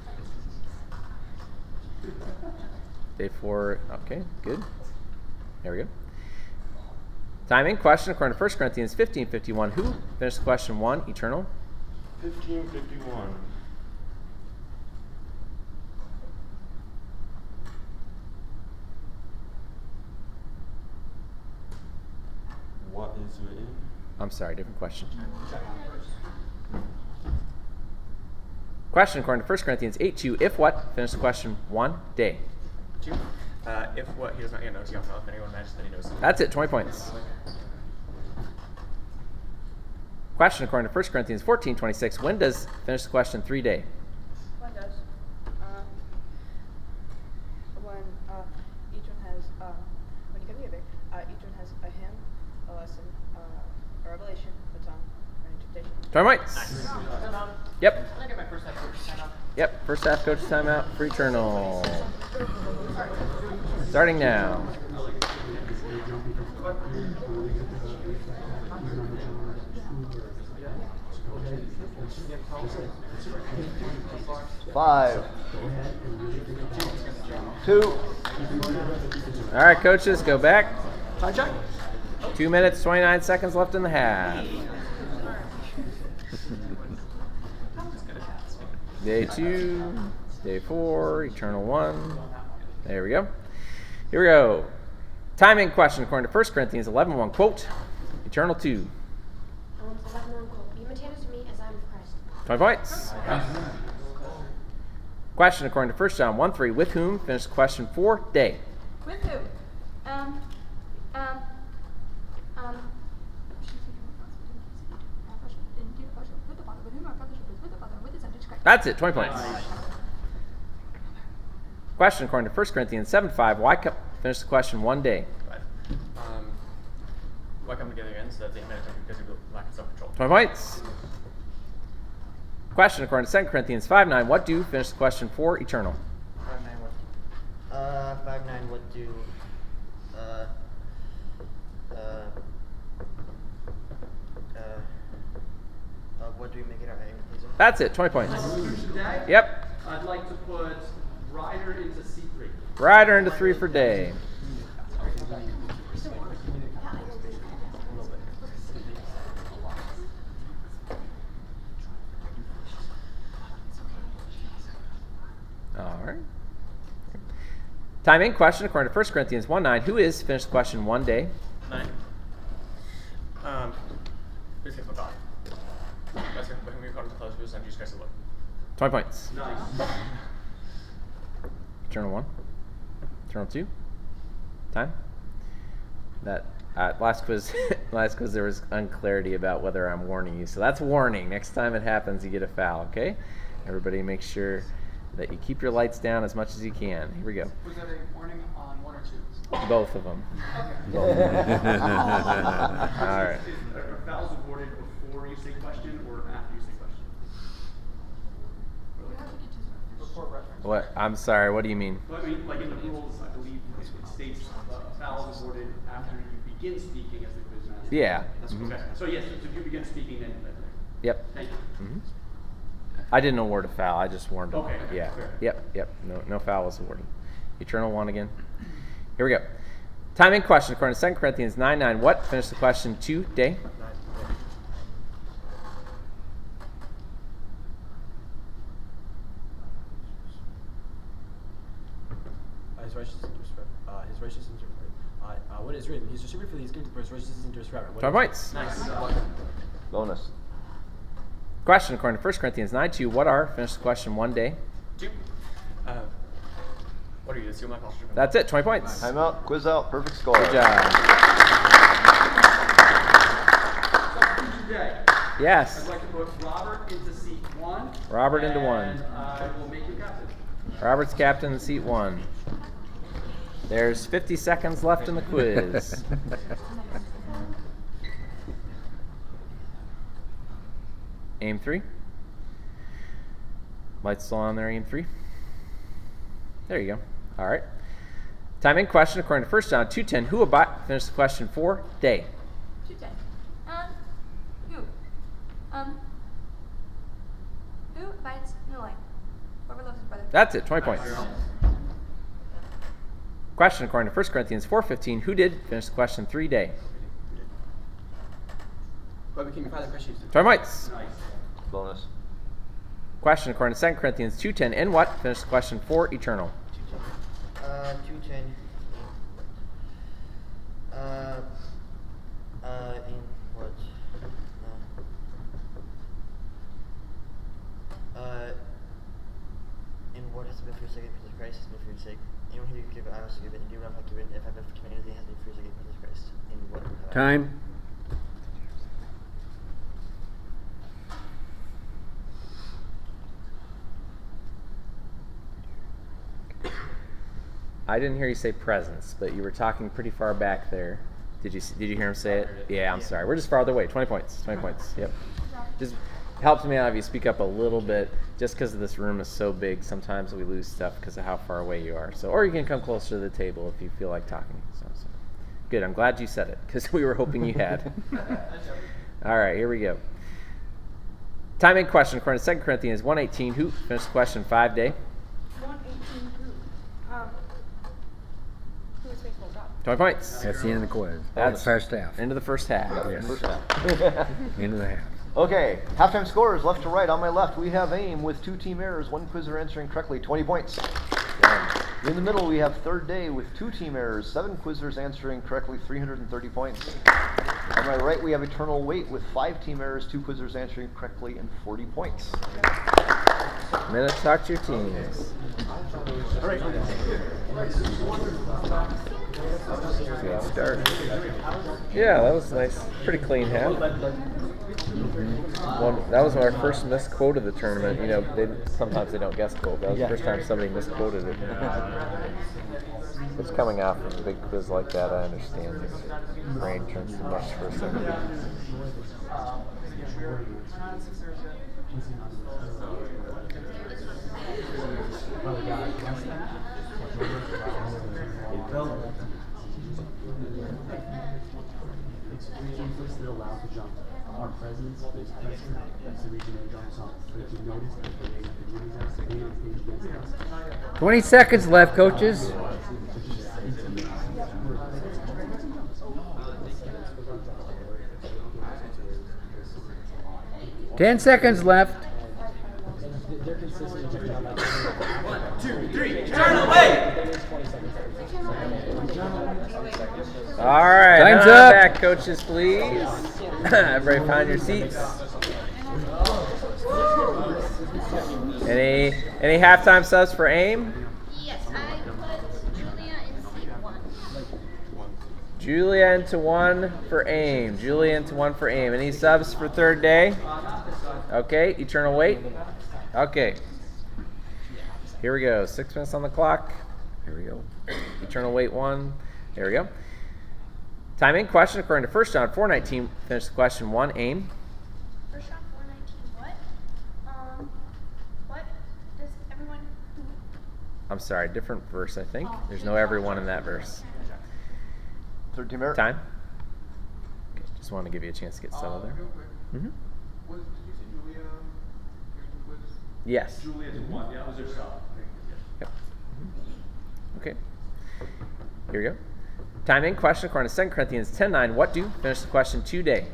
Day 4. Okay, good. There we go. Timing question according to 1 Corinthians 15:51. Who finished question 1? Eternal. 1551. What is written? I'm sorry, different question. Question according to 1 Corinthians 8:2. If what? Finish the question 1. Day. 2. If what he does not yet know, he don't know. If anyone imagines that he knows. That's it. 20 points. Question according to 1 Corinthians 14:26. When does finish the question 3 Day? When does? When each one has, when you come together, each one has a hymn, a lesson, a revelation, a tongue, an interpretation. 20 points. Timeout. Yep. Can I get my first half coach timeout? Yep. First half coach timeout for Eternal. Starting now. Five. 2. All right, coaches, go back. Time check. 2 minutes, 29 seconds left in the half. Day 2, Day 4, Eternal 1. There we go. Here we go. Timing question according to 1 Corinthians 11:1. Quote, Eternal 2. 11:1 quote. Be imitators of me as I am of Christ. 20 points. Question according to 1 John 1:3. With whom? Finish question 4. Day. With who? That's it. 20 points. Question according to 1 Corinthians 7:5. Why finish the question 1 Day? Why come together again so that they meditate because of lack of self-control? 20 points. Question according to 2 Corinthians 5:9. What do? Finish the question 4. Eternal. 5-9 what? 5-9 what do? What do we make it our aim, please? That's it. 20 points. Today, Yep. I'd like to put Ryder into seat 3. Ryder into 3 for Day. All right. Timing question according to 1 Corinthians 1:9. Who is? Finish the question 1 Day. 9. Who's faithful God? That's whom we call him close to his son, Jesus Christ the Lord. 20 points. Nice. Eternal 1. Eternal 2. Time. That last quiz there was unclarity about whether I'm warning you. So that's warning. Next time it happens, you get a foul, okay? Everybody make sure that you keep your lights down as much as you can. Here we go. Was that a warning on 1 or 2? Both of them. Okay. All right. Are fouls awarded before you say question or after you say question? Report reference. What? I'm sorry. What do you mean? Well, I mean, like in the rules, I believe it states fouls awarded after you begin speaking as the quiz master. Yeah. That's Mhm. okay. So yes, if you begin speaking, then. Yep. Thank you. Mhm. I didn't award a foul. I just warned them. Okay. Yeah. Fair. Yep. No foul was awarded. Eternal 1 again. Here we go. Timing question according to 2 Corinthians 9:9. What? Finish the question 2 Day. 9. His righteousness endures forever. His righteousness endures forever. What is written? He's distributed for these gifts, but his righteousness endures forever. 20 points. Nice. Bonus. Question according to 1 Corinthians 9:2. What are? Finish the question 1 Day. 2. What are you? The seal my posture? That's it. 20 points. Time out. Quiz out. Perfect score. Good job. Today, Yes. I'd like to put Robert into seat 1. Robert into 1. And I will make you captain. Robert's captain in seat 1. There's 50 seconds left in the quiz. Aim 3. Lights still on there, aim 3. There you go. All right. Time in question according to 1 John 2:10. Who finish the question 4 day. 2:10. Who? Who abides in the light? Whoever loves his brother. That's it. 20 points. Question according to 1 Corinthians 4:15. Who did finish the question 3 day. Whoever became your father, Christ Jesus. 20 points. Bonus. Question according to 2 Corinthians 2:10. In what finish the question 4 eternal. 210. In what? In what has been for your sake, because Christ has been for your sake. Anyone who you give it, I also give it. And do not have given. If I've been given anything, has been for your sake, because Christ. In what? Time. I didn't hear you say presence, but you were talking pretty far back there. Did you hear him say it? Yeah, I'm sorry. We're just farther away. 20 points. 20 points. Yep. Just helps me out if you speak up a little bit. Just because this room is so big, sometimes we lose stuff because of how far away you are. So, or you can come closer to the table if you feel like talking. So. Good. I'm glad you said it because we were hoping you had. All right, here we go. Time in question according to 2 Corinthians 1:18. Who finished the question 5 day? 118 who? Who is faithful God? 20 points. That's the end of the quiz. That's the first half. End of the first half. Yes. First half. End of the half. Okay, halftime scores left to right. On my left, we have AIM with 2 team errors, 1 quizzer answering correctly, 20 points. In the middle, we have Third Day with 2 team errors, 7 quizzers answering correctly, 330 points. On my right, we have Eternal Wait with 5 team errors, 2 quizzers answering correctly, and 40 points. Minute to talk to your teams. Good start. Yeah, that was nice. Pretty clean half. That was our first misquote of the tournament. You know, sometimes they don't guess quote. That was the first time somebody misquoted it. It's coming off of a big quiz like that. I understand. Your brain turns to mush for a second. It's a region place that allows the jump. Our presence is present. That's the region that jumps on. But if you notice that the way that the units are staying on stage against us. 20 seconds left, coaches. 10 seconds left. They're consistent. 1, 2, 3, turn away! All right, Time's now up. back, coaches, please. Everybody find your seats. Any halftime subs for AIM? Yes, I put Julia in seat 1. Julia into 1 for AIM. Julia into 1 for AIM. Any subs for Third Day? Okay, Eternal Wait. Okay. Here we go. 6 minutes on the clock. Here we go. Eternal Wait 1. There we go. Time in question according to 1 John 4:19. Finish the question 1. AIM. 1 John 4:19. What does everyone who? I'm sorry, different verse, I think. There's no everyone in that verse. Third team error. Time? Okay, just wanted to give you a chance to get settled there. Real quick. Mm-hmm. Did you say Julia? Quiz? Yes. Julia's in 1. Yeah, was there sub? Yep. Okay. Here we go. Time in question according to 2 Corinthians 10:9. What do? Finish the question 2 day.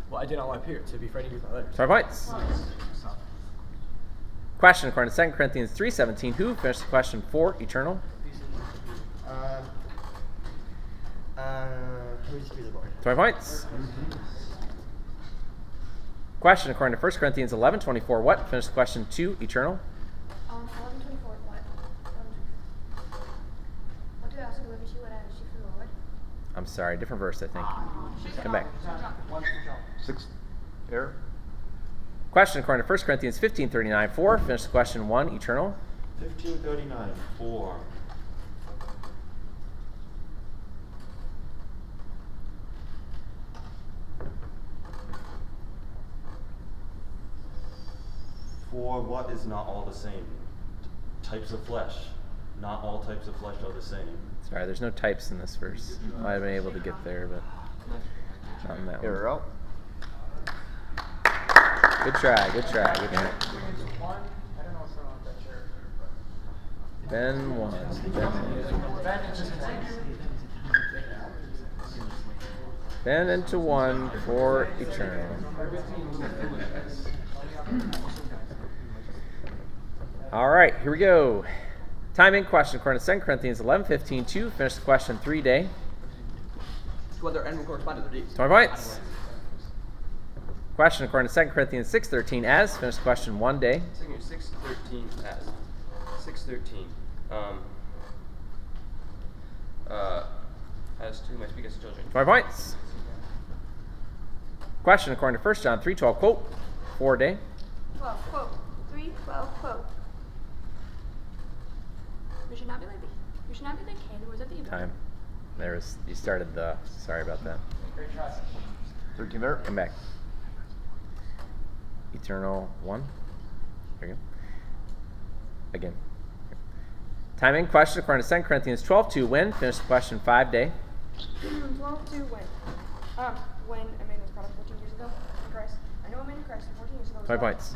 Well, I did not want to appear to be afraid to use my letters. 5 points. Question according to 2 Corinthians 3:17. Who finished the question 4 eternal? Who's through the board? 20 points. Question according to 1 Corinthians 11:24. What finished the question 2 eternal? 11:24. What did I also deliver to you? What I received from the Lord? I'm sorry, different verse, I think. Come back. 6 error. Question according to 1 Corinthians 15:39. 4 finished the question 1 eternal. 1539, 4. For what is not all the same? Types of flesh. Not all types of flesh are the same. Sorry, there's no types in this verse. Might have been able to get there, but not in that one. Error out. Good try, good try, good try. Ben one. Ben into one for Eternal. All right, here we go. Timing question according to 2 Corinthians 11:15 to finish the question 3-day. Whether n will correspond to the d's. 20 points. Question according to 2 Corinthians 6:13 as finish the question 1 day. 6:13 as 6:13. As to whom I speak as children. 20 points. Question according to 1 John 3:12 quote 4-day. 12 quote. 3:12 quote. We should not be like Cain, who was at the evil. Time. You started the. Sorry about that. Great try. 13 minute. Come back. Eternal 1. There you go. Again. Timing question according to 2 Corinthians 12:2 when finish the question 5-day. 12:2 when. When a man was brought up 14 years ago in Christ. I know a man in Christ 14 years ago. 20 points.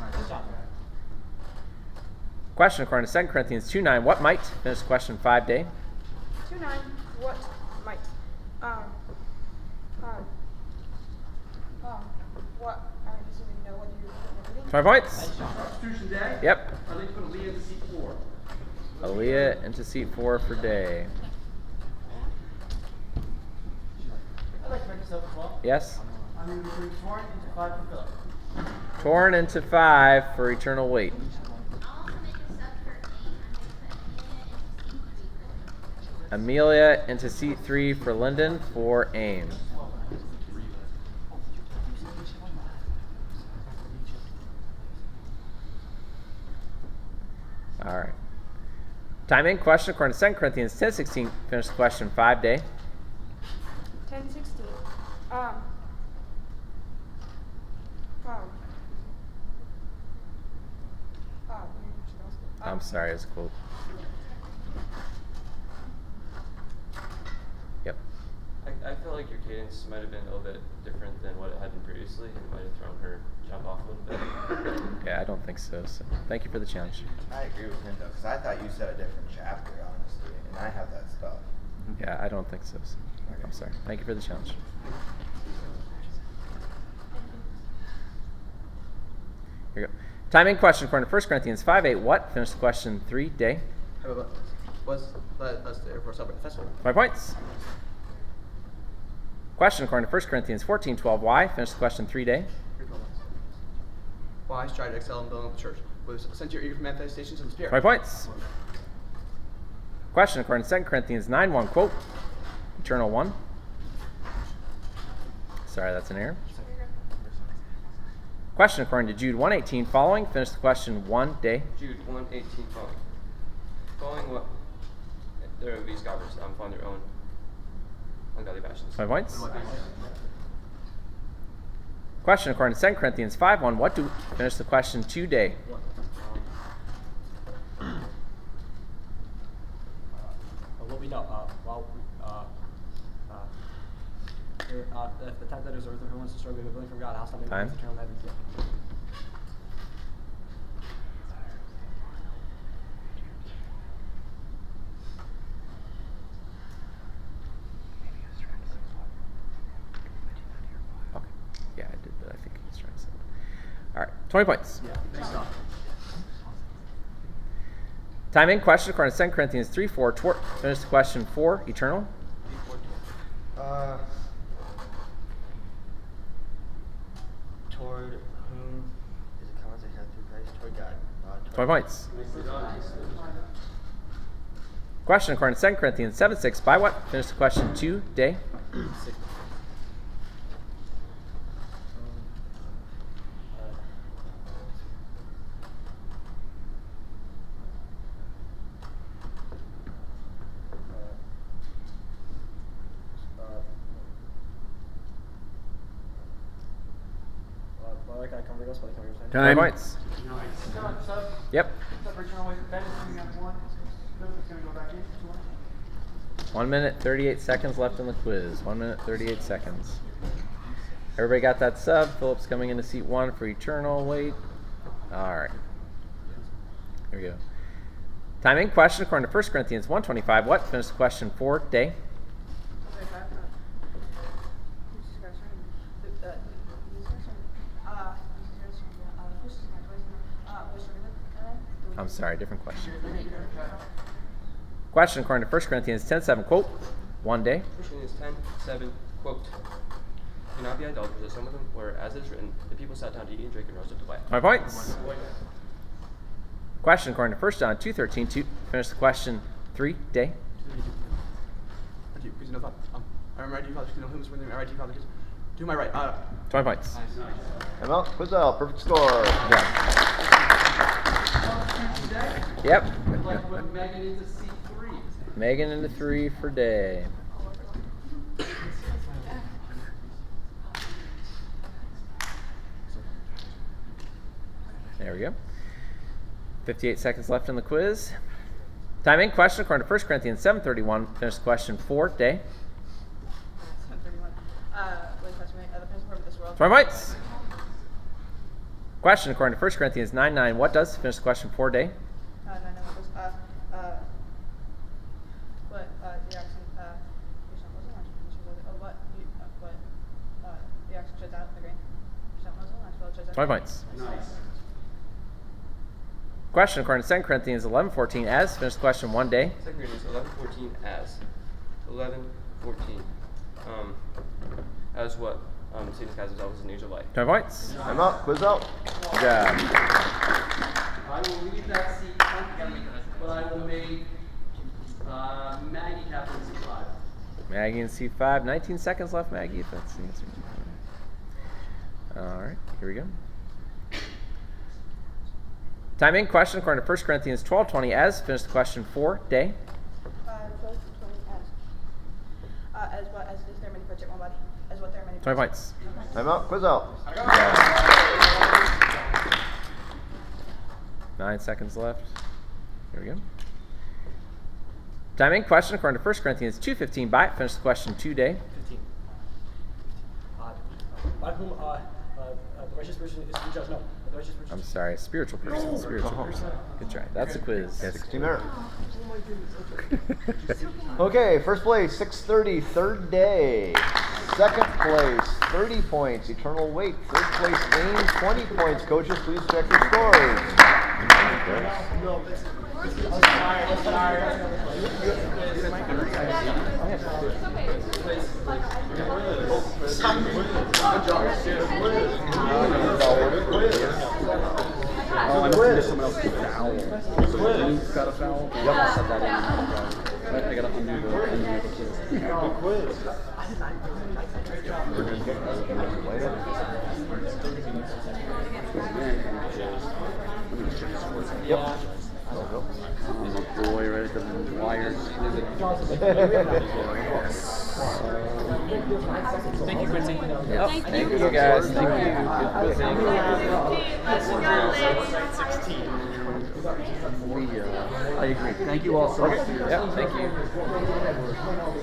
Question according to 2 Corinthians 2:9 what might finish the question 5-day. 2:9 what might. What? I mean, assuming you know whether you're everything. 20 points. Substitution day? Yep. I'd like to put Aaliyah into seat 4. Aaliyah into seat 4 for day. I'd like to make this up as well. Yes? I'm going to bring Torn into 5 for Philip. Torn into 5 for Eternal Wait. Amelia into seat 3 for Lyndon for AIM. All right. Timing question according to 2 Corinthians 10:16. Finish the question 5-day. 10:16. I'm sorry, it's a quote. Yep. I feel like your cadence might have been a little bit different than what it had been previously. It might have thrown her jump off a little bit. Yeah, I don't think so. So thank you for the challenge. I agree with him though, because I thought you said a different chapter, honestly, and I have that stuff. Yeah, I don't think so. So I'm sorry. Thank you for the challenge. Here we go. Timing question according to 1 Corinthians 5:8. What? Finish the question 3-day. Was that's the Air Force Celebrate Festival. 5 points. Question according to 1 Corinthians 14:12. Why? Finish the question 3-day. Why strive to excel in building up the church? Was sincere eager for manifestations of the Spirit. 5 points. Question according to 2 Corinthians 9:1. Quote. Eternal 1. Sorry, that's an error. Question according to Jude 1:18. Following. Finish the question 1-day. Jude 1:18 following. Following what? There are these scholars following their own ungodly passions. 5 points. Question according to 2 Corinthians 5:1. What do finish the question 2-day? What we know, if the type that is earth or who wants to struggle with ability from God, how something Time. eternal heaven. Okay. Yeah, I did, but I think he's trying to say. All right, 20 points. Yeah, thanks, Doc. Timing question according to 2 Corinthians 3:4. Finish the question 4. Eternal. Toward whom is the commons I have through Christ? Toward God. 20 points. Question according to 2 Corinthians 7:6. By what? Finish the question 2-day. Why can't I come reverse? Why can't I come reverse? 20 points. Yep. 1 minute, 38 seconds left in the quiz. 1 minute, 38 seconds. Everybody got that sub. Phillips coming into seat 1 for eternal wait. All right. Here we go. Timing question according to 1 Corinthians 1:25. What? Finish the question 4 day. I'm sorry, different question. Question according to 1 Corinthians 10:7. Quote. 1 day. 1 Corinthians 10:7. Quote. Do not be idolaters, as some of them were, as it is written, the people sat down to eat and drink and rose up to play. 20 points. Question according to 1 John 2:13. To finish the question 3 day. I'm right to you, Father, because you know whom is with me. I'm right to you, Father, because to my right. 20 points. I'm out. Quiz out. Perfect score. Yep. Megan into C3. Megan into 3 for day. There we go. 58 seconds left in the quiz. Timing question according to 1 Corinthians 7:31. Finish the question 4 day. 7:31. The principle of this world. 20 points. Question according to 1 Corinthians 9:9. What does finish the question 4 day? 9:9 was what the action what the action sheds out in the grain. 20 points. Nice. Question according to 2 Corinthians 11:14. As finish the question 1 day. 2 Corinthians 11:14 as. 11:14. As what? Satan disguises himself as an angel of light. 20 points. I'm out. Quiz out. Good job. I will leave that seat empty, but I will make Maggie captain C5. Maggie in C5. 19 seconds left, Maggie, if that's the answer. All right, here we go. Timing question according to 1 Corinthians 12:20. As finish the question 4 day. 12:20 as what as is there many parts in one body as what there are many. 20 points. I'm out. Quiz out. 9 seconds left. Here we go. Timing question according to 1 Corinthians 2:15. By finish the question 2 day. 15. By whom the righteous person is to be judged. No, the righteous person. I'm sorry, spiritual person. Spiritual person. Good try. That's a quiz. 16 minutes. Okay, first place 6:30, third day. Second place 30 points, eternal wait. Third place Aim 20 points. Coaches, please check your scores. Oh, I must have someone else's foul. So Luke's got a foul? Yep. I set that in. I gotta undo the quiz. Yep. I'm a boy right at the wires. Thank you, Quincy. Yep. Thank you guys. Thank you. Good quizzing. I agree. Thank you all so much. Yep. Thank you.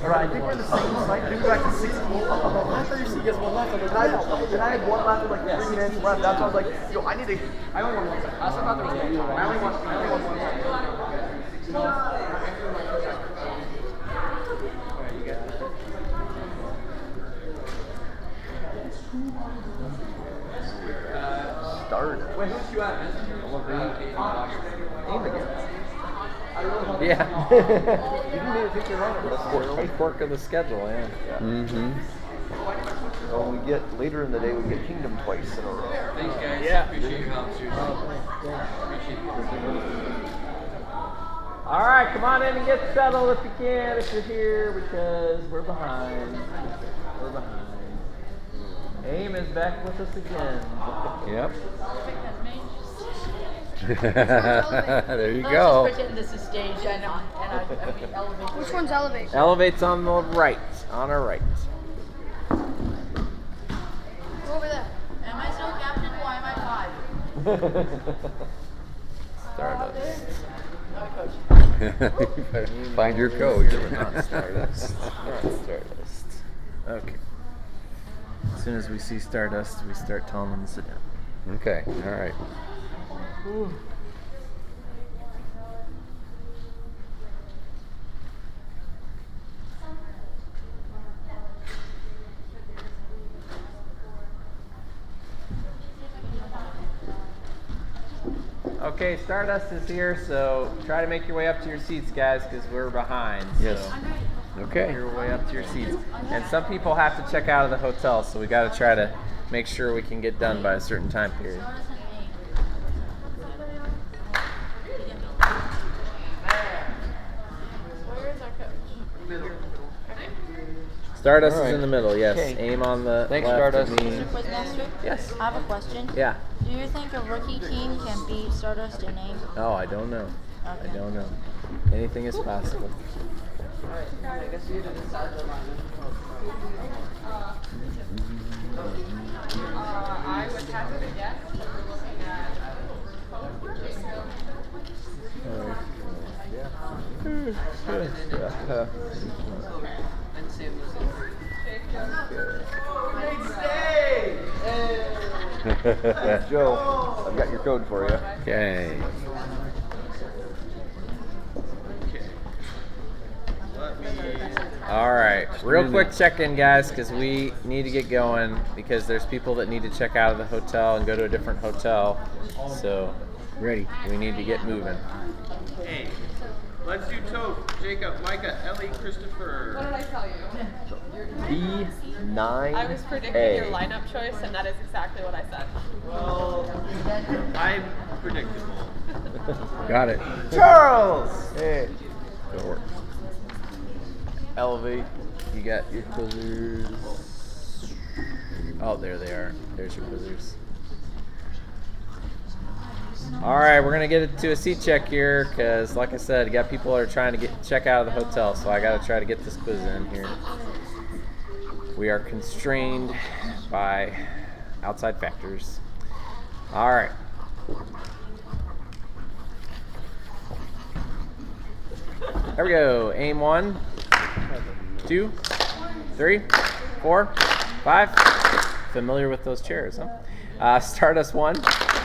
Alright, I think we're the same site. Maybe back to 16. I thought you said you guys one left. And I had one left with like 3 minutes left. That's why I was like, yo, I need to. I only want one side. I also thought there was one. I only want one side. Started. Wait, who's you at? Aim again. Yeah. You didn't need to take your lineup, but that's the Quirk of the schedule, yeah. Mm-hmm. When we get later in the day, we get Kingdom twice in a row. Thanks, guys. Yeah. Appreciate your help, seriously. Appreciate it. All right, come on in and get settled if you can, if you're here, because we're behind. We're behind. Aim is back with us again. Yep. There There you go. Let's just pretend this is stage and we elevate. Which one's elevate? Elevates on the right, on our right. Go over there. Am I still Captain Stardust. Find your coach. Not Stardust. Not Stardust. Okay. As soon as we see Stardust, we start telling them to sit down. Okay, all right. Okay, Stardust is here, so try to make your way up to your seats, guys, because we're behind. Yes. So Okay. make your way up to your seats. And some people have to check out of the hotel, so we got to try to make sure we can get done by a certain time period. Where is our coach? Stardust All right. is in the middle, yes. Okay. Aim on the Thanks, left of Stardust. me. Quizmaster? Yes. I have a question. Yeah. Do you think a rookie team can beat Stardust in name? Oh, I don't know. I don't know. Anything is possible. Alright, I guess you did decide the lineup. I would hazard a guess that we're looking at And Sam Joe, I've got your code for you. Okay. All right. Real quick check-in, guys, because we need to get going because there's people that need to check out of the hotel and go to a different hotel. So, ready. We need to get moving. Hey, let's do Tope, Jacob, Micah, Ellie, Christopher. What did I tell you? B9A. I was predicting your lineup choice, and that is exactly what I said. Well, I'm predictable. Got it. Charles! Hey. That works. Elevate. You got your quizzers. Oh, there they are. There's your quizzers. All right, we're gonna get to a seat check here because, like I said, you got people that are trying to check out of the hotel, so I got to try to get this quiz in here. We are constrained by outside factors. All right. There we go. Aim 1, 2, 3, 4, 5. Familiar with those chairs, huh? Stardust 1,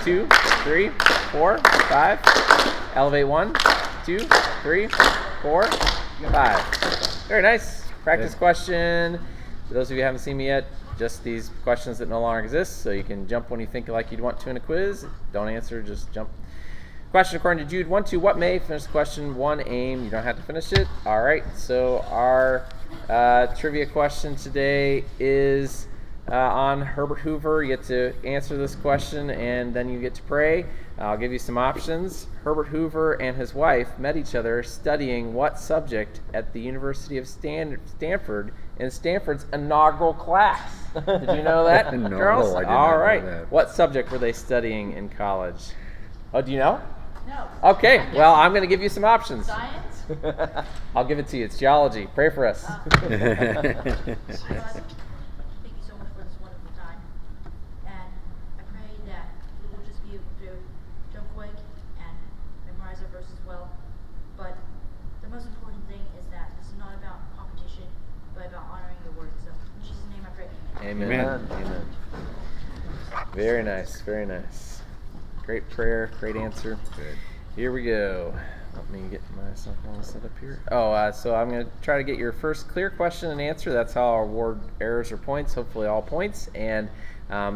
2, 3, 4, 5. Elevate 1, 2, 3, 4, 5. Very nice. Practice question. For those of you who haven't seen me yet, just these questions that no longer exist, so you can jump when you think like you'd want to in a quiz. Don't answer, just jump. Question according to Jude 1-2. What may? Finish the question. 1 aim. You don't have to finish it. All right. So our trivia question today is on Herbert Hoover. You get to answer this question, and then you get to pray. I'll give you some options. Herbert Hoover and his wife met each other studying what subject at the University of Stanford in Stanford's inaugural class? Did you know that, No, Charles? I did All not right. know that. What subject were they studying in college? Oh, do you know? No. Okay, well, I'm going to give you some options. Science? I'll give it to you. It's geology. Pray for us. Thank you so much for this wonderful time. And I pray that we will just be able to jump quick and memorize our verses well. But the most important thing is that this is not about competition, but about honoring your word. So in Jesus' name I pray. Amen. Amen. Very nice. Very nice. Great prayer. Great answer. Good. Here we go. Let me get myself all set up here. Oh, so I'm going to try to get your first clear question and answer. That's how I'll award errors or points, hopefully all points. And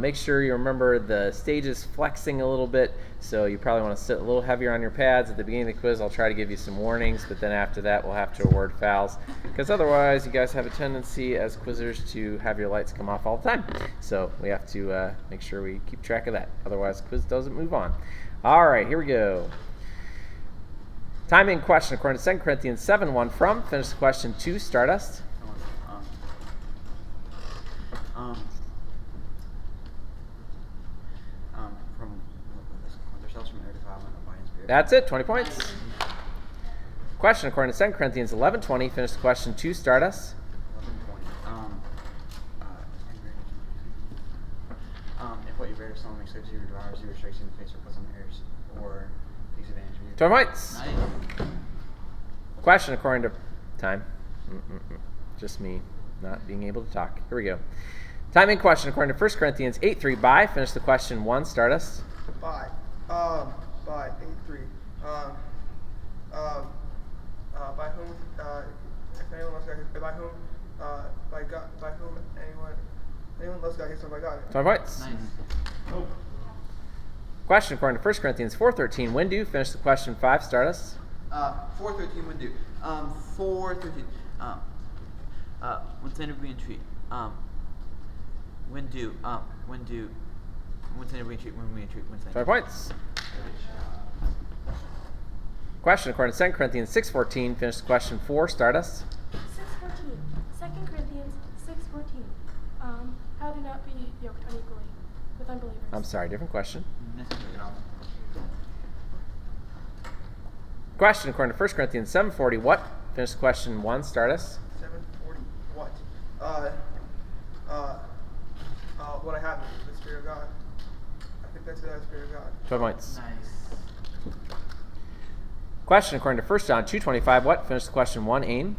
make sure you remember the stage is flexing a little bit, so you probably want to sit a little heavier on your pads. At the beginning of the quiz, I'll try to give you some warnings, but then after that, we'll have to award fouls. Because otherwise, you guys have a tendency as quizzers to have your lights come off all the time. So we have to make sure we keep track of that. Otherwise, the quiz doesn't move on. All right, here we go. Timing question according to 2 Corinthians 7:1 from. Finish the question 2, Stardust. From yourselves from air defilement of mind spirit. That's it, 20 points. Question according to 2 Corinthians 11:20. Finish the question 2, Stardust. 11 points. If what you bear, someone makes 0 devours you or strikes you in the face or puts on airs or takes advantage of you. 12 points. Question according to time. Just me not being able to talk. Here we go. Time in question according to 1 Corinthians 8:3. By. Finish the question 1. Start us. By 8:3. By whom, if anyone loves God, by whom, by God, by whom anyone loves God, he's loved by God. 12 points. Oh. Question according to 1 Corinthians 4:13. When do. Finish the question 5. Start us. 4:13 when due. 4:13. When Santa be in treat. When due. When due. When Santa be in treat. When we entreat. When Santa. 5 points. Question according to 2 Corinthians 6:14. Finish the question 4. Start us. 6:14. 2 Corinthians 6:14. How do not be yoked unequally with unbelievers? I'm sorry, different question. Question according to 1 Corinthians 7:40. What? Finish the question 1. Start us. 7:40. What? What I have is the Spirit of God. I think that's the Spirit of God. 12 points. Question according to 1 John 2:25. What? Finish the question 1. Aim.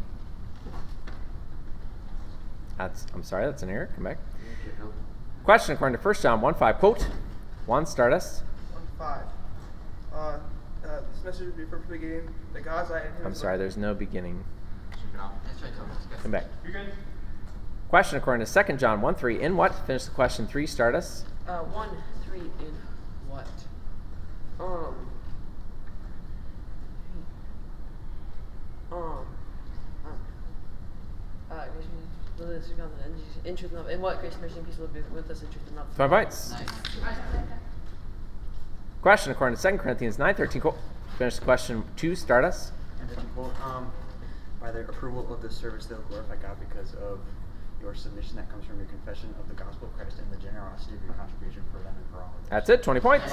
I'm sorry, that's an error. Come back. Question according to 1 John 1:5. Quote. 1. Start us. 1:5. This message would be from the beginning. The God's light in him. I'm sorry, there's no beginning. Come back. You're good. Question according to 2 John 1:3. In what? Finish the question 3. Start us. 1:3 in what? In truth and love. In what grace, mercy, and peace will be with us in truth and love. 5 points. Question according to 2 Corinthians 9:13. Quote. Finish the question 2. Start us. And then quote, by the approval of this service, they'll glorify God because of your submission that comes from your confession of the gospel of Christ and the generosity of your contribution for them and for all. That's it. 20 points.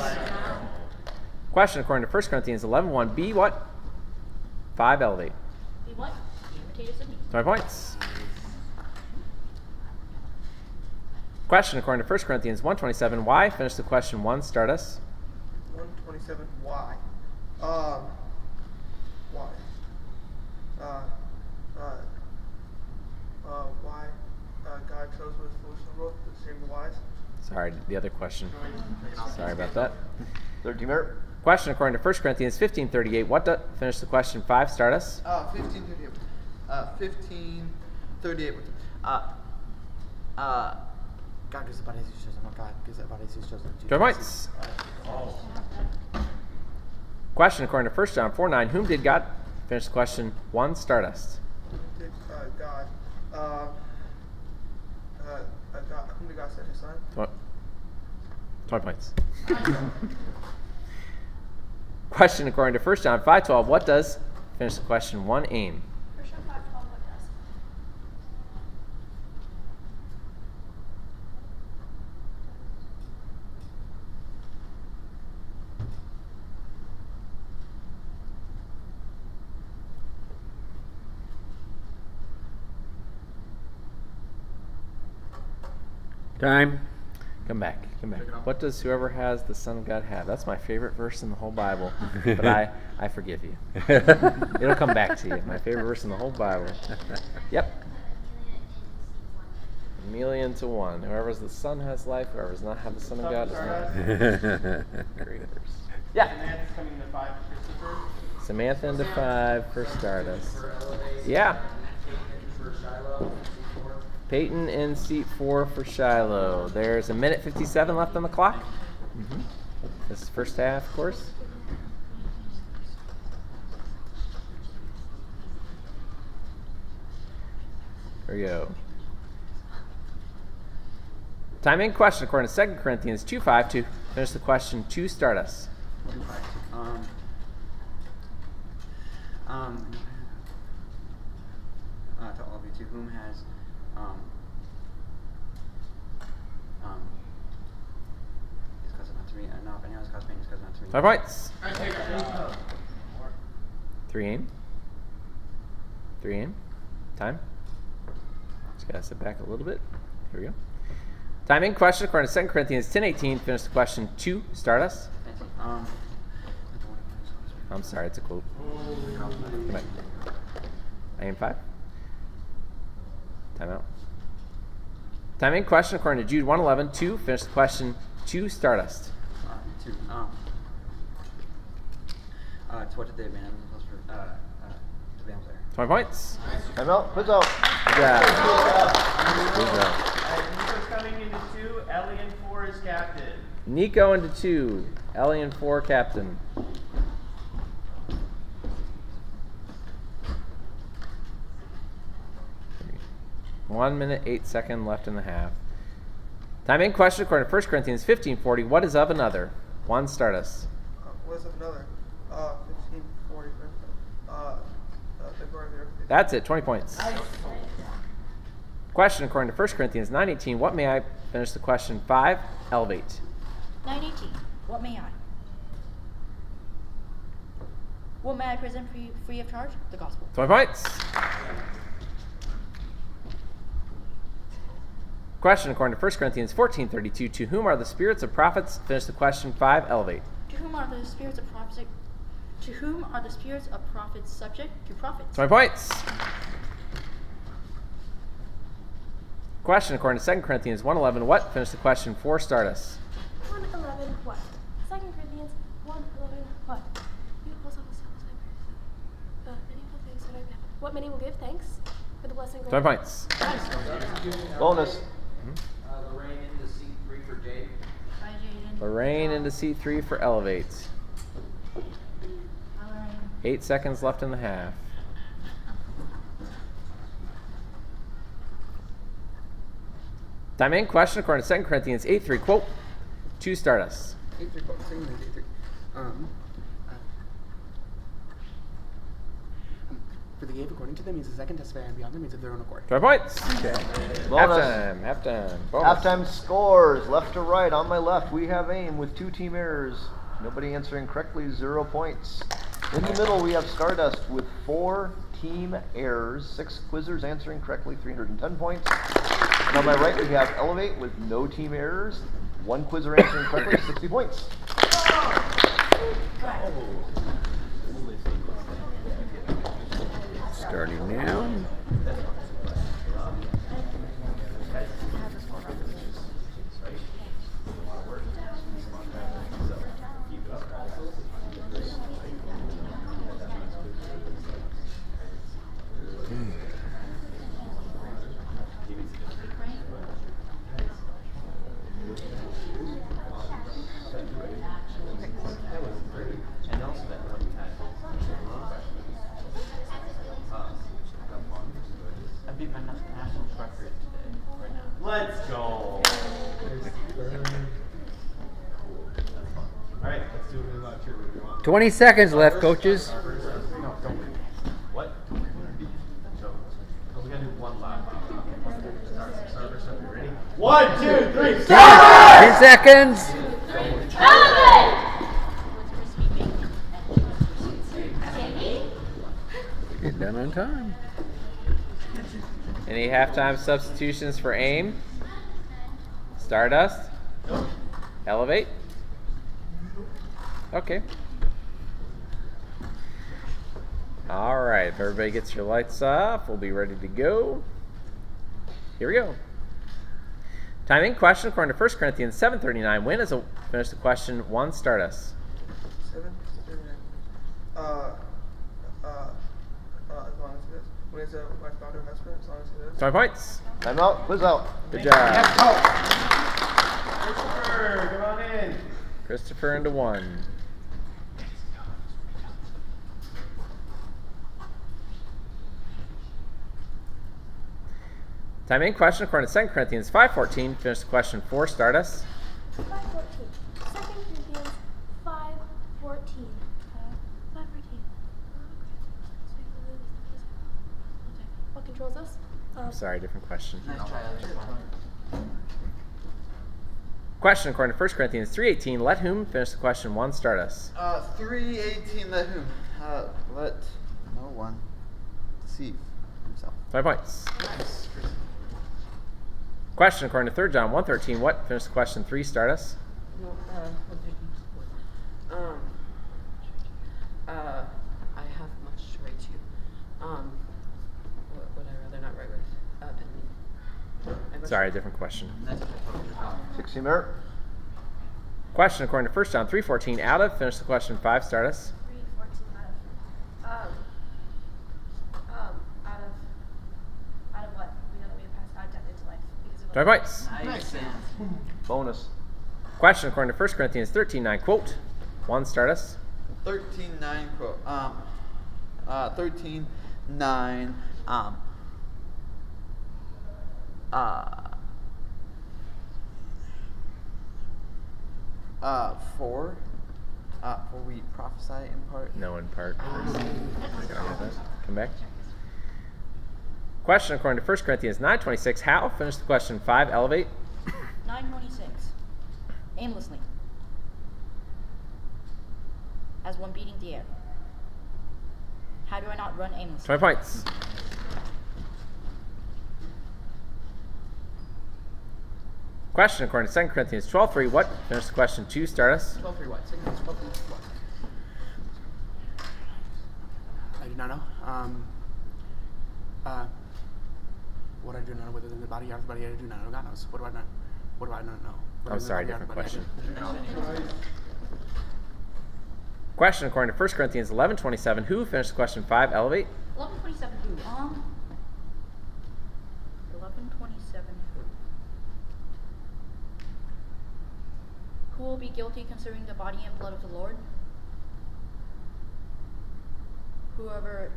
Question according to 1 Corinthians 11:1. Be what? 5. Elevate. Be what? Potatoes and meat. 20 points. Question according to 1 Corinthians 1:27. Why? Finish the question 1. Start us. 1:27. Why? Why? Why God chose what is foolish in the world to save the wise? Sorry, the other question. Sorry about that. 13 minute. Question according to 1 Corinthians 15:38. What? Finish the question 5. Start us. 15:38. 15:38. God gives the body as He's chosen. Not God gives the body as He's chosen. 12 points. Question according to 1 John 4:9. Whom did God? Finish the question 1. Start us. Did God? Whom did God send His Son? 20 points. Question according to 1 John 5:12. What does? Finish the question 1. Aim. 1 John 5:12. What does? Time. Come back. Come back. What does whoever has the Son of God have? That's my favorite verse in the whole Bible. But I forgive you. It'll come back to you. My favorite verse in the whole Bible. Yep. 1,000,000 to 1. Whoever's the Son has life. Whoever does not have the Son of God does not. Great verse. Yeah. Samantha's coming to 5 for Christopher. Samantha into 5 for Stardust. Yeah. Peyton in seat 4 for Shiloh. There's 1:57 left on the clock. This is first half, of course. Here we go. Time in question according to 2 Corinthians 2:5 to finish the question 2. Start us. To all of you, to whom has his cousin not to me, and not if anyone has caused pain, his cousin not to me. 5 points. 3 aim. 3 aim. Time. Just gotta sit back a little bit. Here we go. Timing question according to 2 Corinthians 10:18. Finish the question 2. Stardust. I'm sorry, it's a quote. Come back. Aim 5. Timeout. Timing question according to Jude 1:11. 2. Finish the question 2. Stardust. 2. It's what did they ban? The ban there. 20 points. Timeout. Quiz out. Good job. Good job. Nico's coming into 2. Ellie in 4 is captain. Nico into 2. Ellie in 4, captain. One minute, 8 seconds left in the half. Time in question according to 1 Corinthians 15:40. What is of another? 1. Stardust. What is of another? 1540. That's it. 20 points. Question according to 1 Corinthians 9:18. What may I? Finish the question 5. Elevate. 9:18. What may I? What may I present free of charge? The gospel. 20 points. Question according to 1 Corinthians 14:32. To whom are the spirits of prophets? Finish the question 5. Elevate. To whom are the spirits of prophets? To whom are the spirits of prophets subject? To prophets. 20 points. Question according to 2 Corinthians 1:11. What? Finish the question 4. Stardust. 1:11 what? 2 Corinthians 1:11 what? What many will give thanks for the blessing. 20 points. Bonus. Lorraine into seat 3 for Jade. Lorraine into seat 3 for Elevate. 8 seconds left in the half. Time in question according to 2 Corinthians 8:3. Quote. 2. Stardust. 8:3 quote. 2 Corinthians 8:3. For the gave according to them means the second testify and beyond them means of their own accord. 20 points. Okay. Halftime. Halftime. Bonus. Halftime scores. Left to right. On my left, we have aim with 2 team errors. Nobody answering correctly. 0 points. In the middle, we have Stardust with 4 team errors. 6 quizzers answering correctly. 310 points. And on my right, we have Elevate with no team errors. 1 quizzer answering correctly. 60 points. Starting now. Let's go. Alright, let's do it left here. 20 seconds left, coaches. What? We gotta do 1 lap. Start, ready? 1, 2, 3, start! 10 seconds. Get done on time. Any halftime substitutions for aim? Stardust? Elevate? Okay. All right, if everybody gets your lights off, we'll be ready to go. Here we go. Timing question according to 1 Corinthians 7:39. When is a finish the question 1. Stardust. 7:39. As long as it is. When is a wife, daughter, husband? As long as it is. 20 points. Time out. Quiz out. Good job. Christopher, come on in. Christopher into 1. Time in question according to 2 Corinthians 5:14. Finish the question 4. Stardust. 5:14. 2 Corinthians 5:14. 5:14. What controls us? I'm sorry, different question. Nice try, Alex. Question according to 1 Corinthians 3:18. Let whom? Finish the question 1. Stardust. 3:18. Let whom? Let no one deceive himself. 5 points. Question according to 3 John 1:13. What? Finish the question 3. Start us. No, I have much to write to you. What would I rather not write with pen and ink? Sorry, different question. 16 error. Question according to 1 John 3:14. Out of. Finish the question 5. Start us. 3:14 out of what? We know that we have passed out of death into life because of 20 points. Nice. Bonus. Question according to 1 Corinthians 13:9. Quote. 1. Start us. 13:9 quote. 13:9. 4. For we prophesy in part. No, in part. Come back. Question according to 1 Corinthians 9:26. How? Finish the question 5. Elevate. 9:26. Aimlessly. As one beating the air. How do I not run aimlessly? 20 points. Question according to 2 Corinthians 12:3. What? Finish the question 2. Start us. 12:3 what? 12:3 what? I do not know. What I do not know, whether in the body of the body I do not know. God knows. What do I not know? I'm sorry, different question. Question according to 1 Corinthians 11:27. Who? Finish the question 5. Elevate. 11:27 who? 11:27 who? Who will be guilty concerning the body and blood of the Lord? Whoever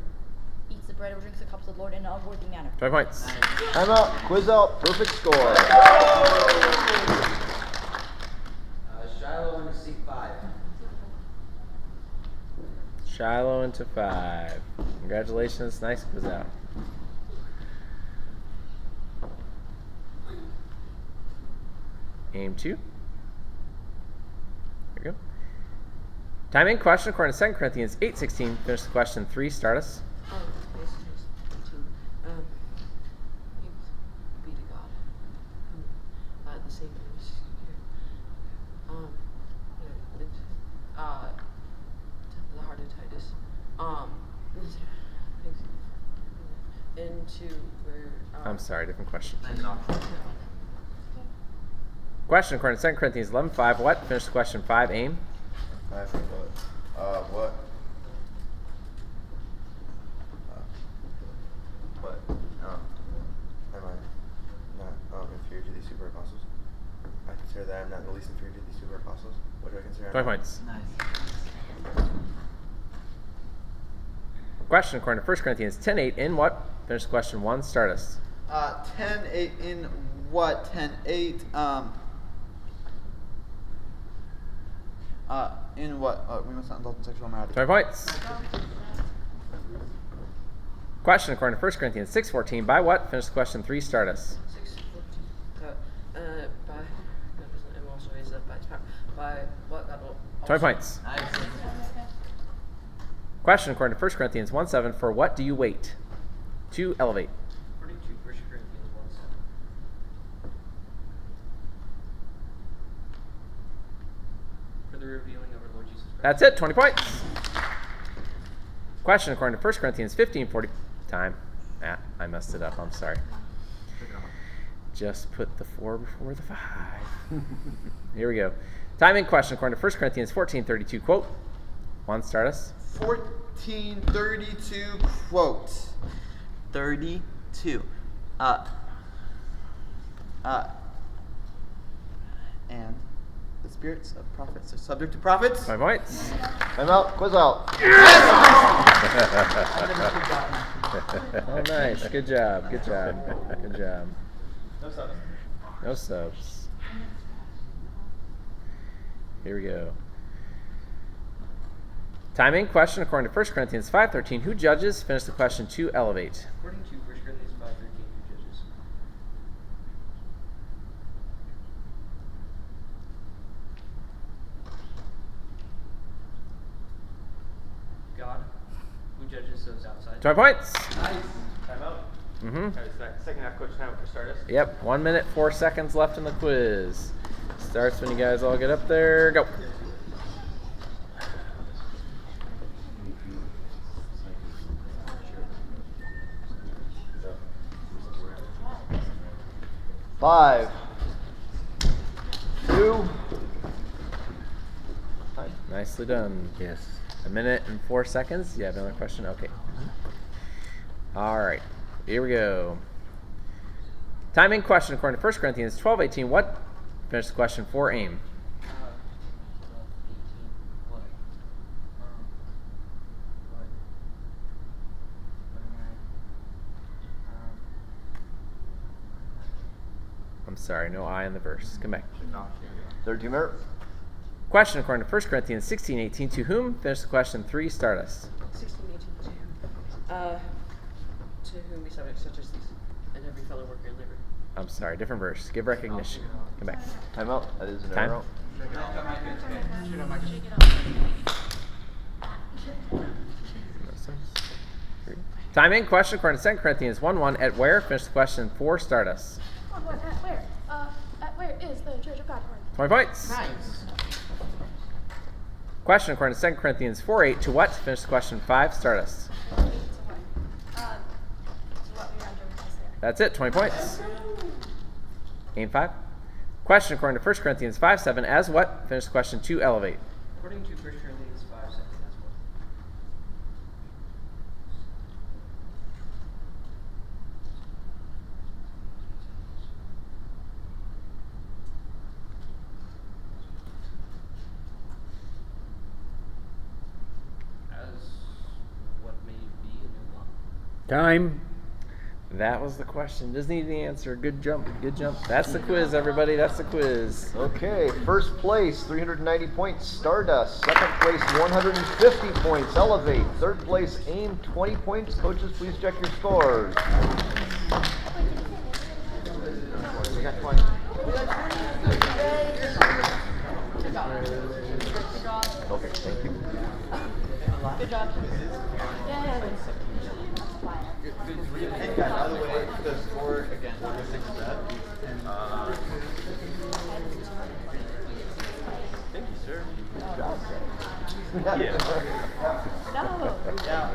eats the bread or drinks the cups of the Lord in an unworthy manner. 20 points. Time out. Quiz out. Perfect score. Shiloh into seat 5. Shiloh into 5. Congratulations. Nice quiz out. Aim 2. There you go. Timing question according to 2 Corinthians 8:16. Finish the question 3. Start us. Be to God. The same is here. The heart of Titus. Into where. I'm sorry, different question. Question according to 2 Corinthians 11:5. What? Finish the question 5. Aim. 5 for what? What? Am I not inferior to these super apostles? I consider that I'm not the least inferior to these super apostles. What do I consider? 20 points. Nice. Question according to 1 Corinthians 10:8. In what? Finish the question 1. Start us. 10:8 in what? 10:8 in what? We must not indulge in sexual immorality. 20 points. Question according to 1 Corinthians 6:14. By what? Finish the question 3. Start us. 6:14. By God doesn't and also raise up by his power. By what God will. 20 points. Nice. Question according to 1 Corinthians 1:7. For what do you wait? 2. Elevate. According to 1 Corinthians 1:7. For the revealing of our Lord Jesus Christ. That's it. 20 points. Question according to 1 Corinthians 15:40. Time. I messed it up. I'm sorry. Just put the 4 before the 5. Here we go. Timing question according to 1 Corinthians 14:32. Quote. 1. Start us. 14:32 quote. 32. And the spirits of prophets are subject to prophets. 5 points. Time out. Quiz out. Oh, nice. Good job. Good job. Good job. No subs. No subs. Here we go. Timing question according to 1 Corinthians 5:13. Who judges? Finish the question 2. Elevate. According to 1 Corinthians 5:13, who judges? God, who judges those outside. 20 points. Nice. Time out. Mm-hmm. Second half, Coach, time for Stardust. Yep, 1 minute, 4 seconds left in the quiz. Starts when you guys all get up there. Go. Five, 2. Time. Nicely done. Yes. 1 minute and 4 seconds. You have another question? Okay. All right. Here we go. Timing question according to 1 Corinthians 12:18. What? Finish the question for aim. I'm sorry, no I in the verse. Come back. Third teamer. Question according to 1 Corinthians 16:18. To whom? Finish the question 3. Stardust. 16:18 to whom? To whom we subject such as these, and every fellow worker in labor. I'm sorry, different verse. Give recognition. Come back. Time out. That is an Time. error. Timing question according to 2 Corinthians 1:1. At where? Finish the question 4. Stardust. At where? At where is the Church of God? 20 points. Nice. Question according to 2 Corinthians 4:8. To what? Finish the question 5. Stardust. That's it. 20 points. Aim 5. Question according to 1 Corinthians 5:7. As what? Finish the question 2. Elevate. According to 1 Corinthians 5:7, that's what. As what may be a new law. Time. That was the question. Doesn't need the answer. Good jump. Good jump. That's the quiz, everybody. That's the quiz. Okay, first place, 390 points, Stardust. Second place, 150 points, Elevate. Third place, Aim, 20 points. Coaches, please check your scores. We got 20. Okay, thank you. Good job. Yeah. Hey guys, by the way, the score again, 6 set. Thank you, sir. Good job. Yeah. No. Yeah.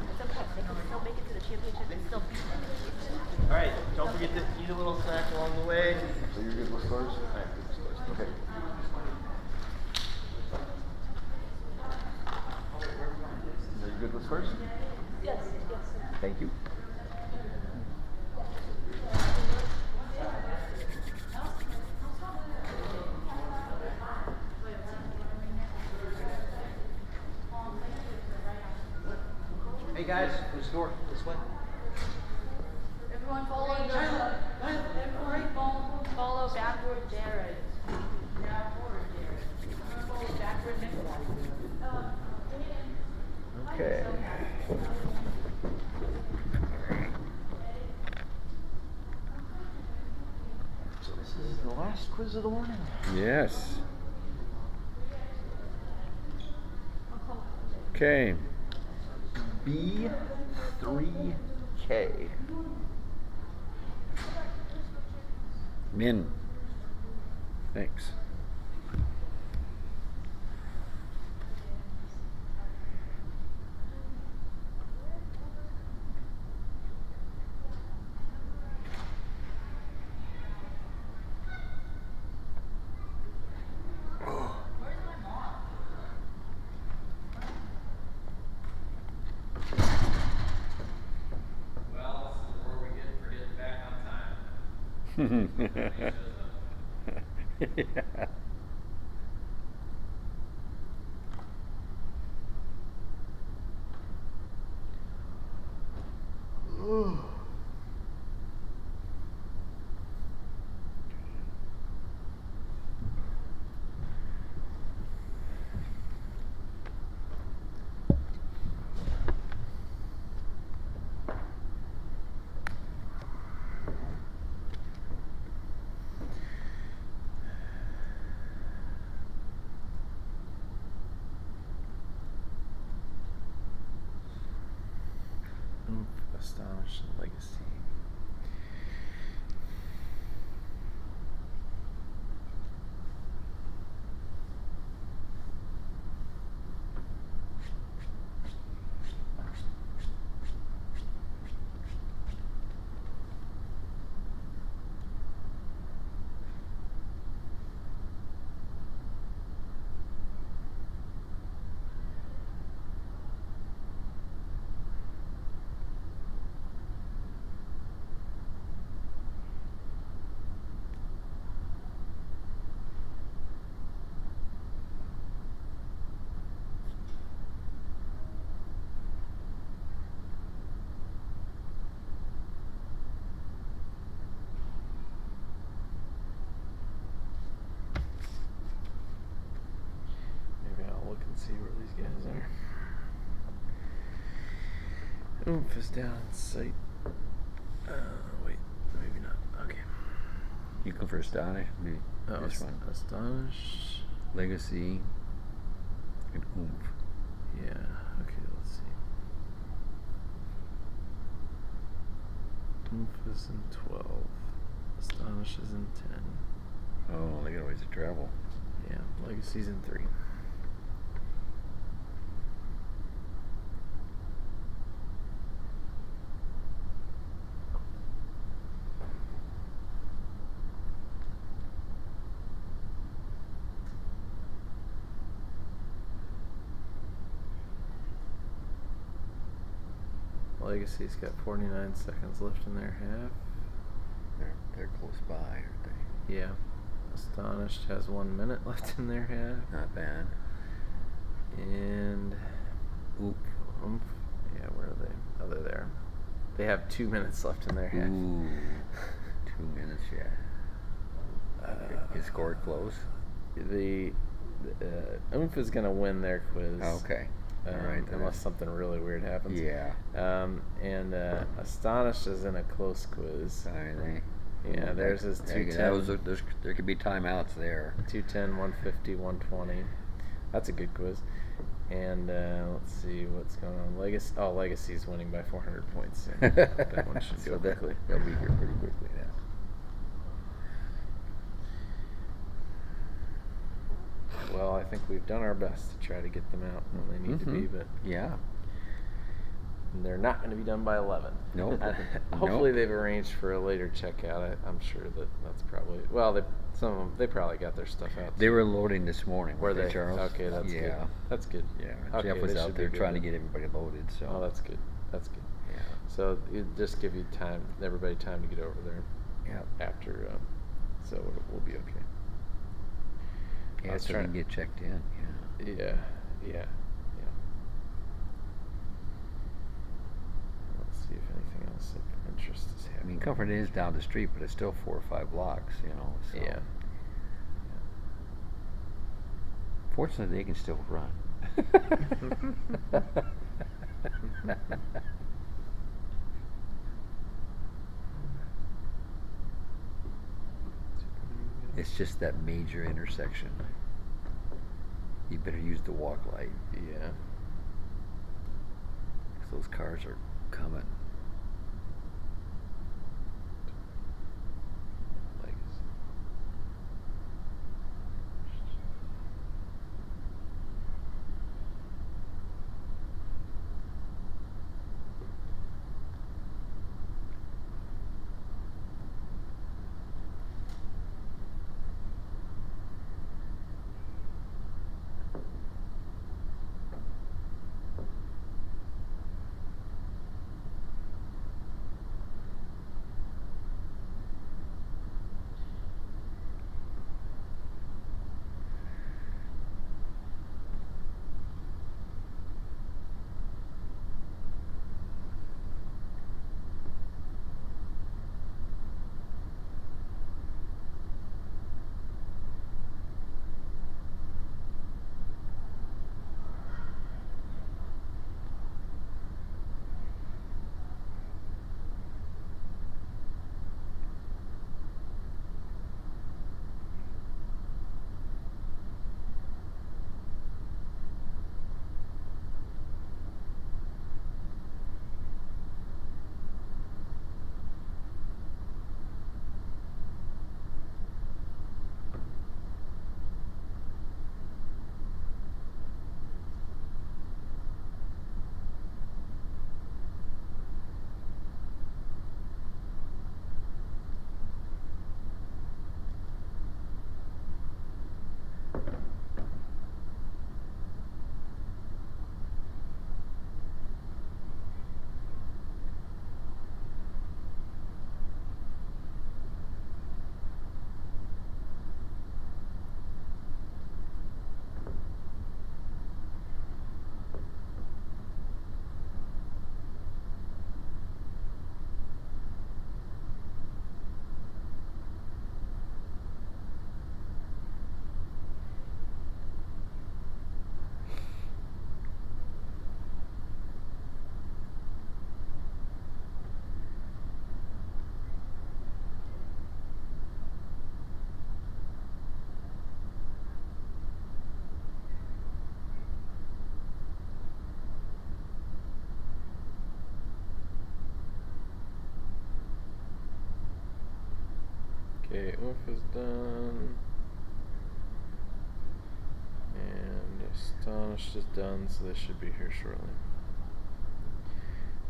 It's okay. They'll make it to the championship and still beat them. All right, don't forget to eat a little snack along the way. So you're good with scores? Okay. Are you good with scores? Yes. Yes. Thank you. Hey guys, who's door? This way. Everyone follow Everyone follow backward Jared. Yeah, forward Jared. Everyone follow backward Nikolai. Okay. So this is the last quiz of the morning. Yes. Okay. B3K. Min. Thanks. Yeah. Astonish and Legacy. Maybe I'll look and see where these guys are. Oomph is down in sight. Wait, maybe not. Okay. You go for Astonish. Oh, This one. Astonish. Legacy. And Oomph. Yeah. Okay, let's see. Oomph is in 12. Astonish is in 10. Oh, they got a ways to travel. Yeah, Legacy's in 3. Legacy's got 49 seconds left in their half. They're close by, aren't they? Yeah. Astonished has 1 minute left in their half. Not bad. And Oomph. Yeah, where are they? Oh, they're there. They have 2 minutes left in their half. Ooh. 2 minutes, yeah. Is score close? The Oomph is going to win their quiz. Okay. All right. Unless something really weird happens. Yeah. And Astonished is in a close quiz. Are they? Yeah, Ooh, theirs is 210. There could be timeouts there. 210, 150, 120. That's a good quiz. And let's see what's going on. Legacy's winning by 400 points. So that one should go quickly. They'll be here pretty quickly now. Well, I think we've done our best to try to get them out when they need to be, but yeah, they're not going to be done by 11. Nope. Hopefully they've arranged for a later checkout. I'm sure that's probably some of them, they probably got their stuff out. They were loading this morning. Were they? Charles? Okay, that's good. That's good. Yeah, okay, Jeff was they out should there be trying to good. get everybody loaded. So. Oh, that's good. That's good. Yeah. So it just give you time, everybody time to get over there. Yeah. After, so we'll be okay. Yeah, so we can get checked in. Yeah. Let's see if anything else of interest is happening. I mean, Comfort is down the street, but it's still 4 or 5 blocks, you know. So. Yeah. Fortunately, they can still run. It's just that major intersection. You better use the walk light. Yeah. 'Cause those cars are coming. Okay, oof is done. And astonished is done, so they should be here shortly.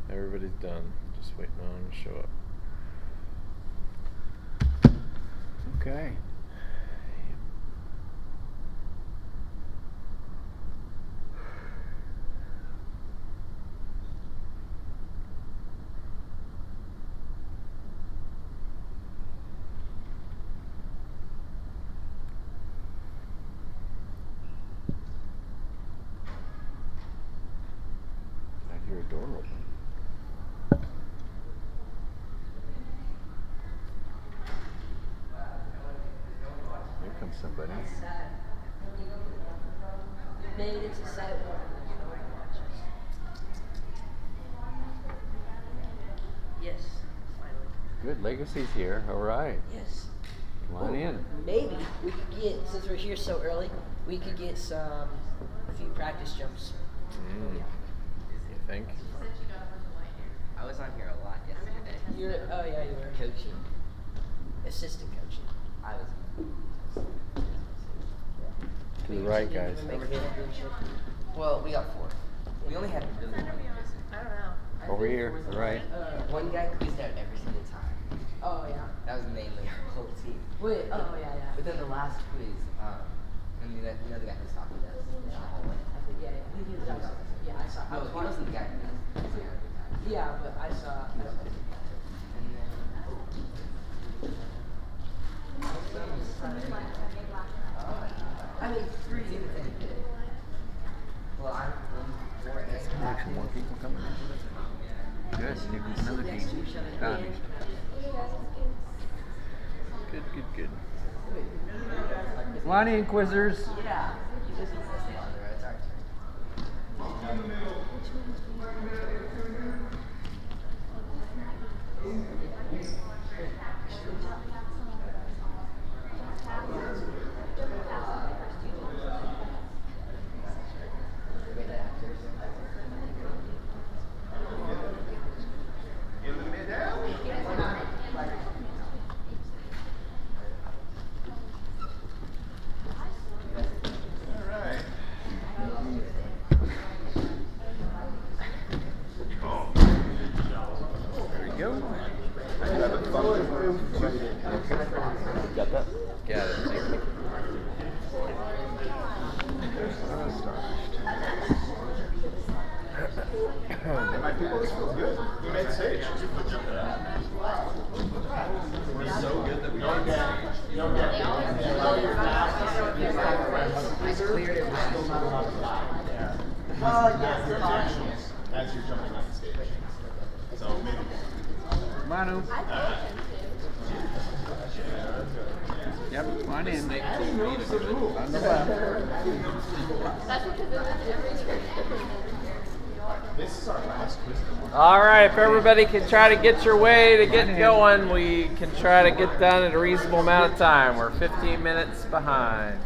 Everybody's done. Just waiting on them to show up. Okay. I hear a door open. Here comes somebody. Made it to sidewalk. Yes, finally. Good, Legacy's here. All right. Yes. Come on in. Maybe we could get, since we're here so early, we could get a few practice jumps. You think? I was on here a lot yesterday. Oh yeah, you were coaching, assistant coaching. I was. To the right, guys. Well, we got 4. We only had really one. I don't know. Over here, right. One guy quizzed out every single time. Oh yeah. That was mainly our whole team. Wait. Oh yeah. But then the last quiz, I mean, that the guy who's talking to us. Yeah, I saw. No, he wasn't the guy who was. Yeah, but I saw. I mean, 3. Well, I'm 4. Like some more people coming in. Good. Here comes another team. Done. Good. Come on in, Quizzers. Yeah. Got that? Got it. Thank you. My people, this feels good. We made stage. It's so good that we don't get. You don't get. I cleared it. Still not allowed to die. Yeah. Well, yes. As you're jumping on the stage. So maybe. Manu. Yep, come on in. On the left. That's because This is our last quiz. All right, if everybody can try to get your way to get going, we can try to get done in a reasonable amount of time. We're 15 minutes behind.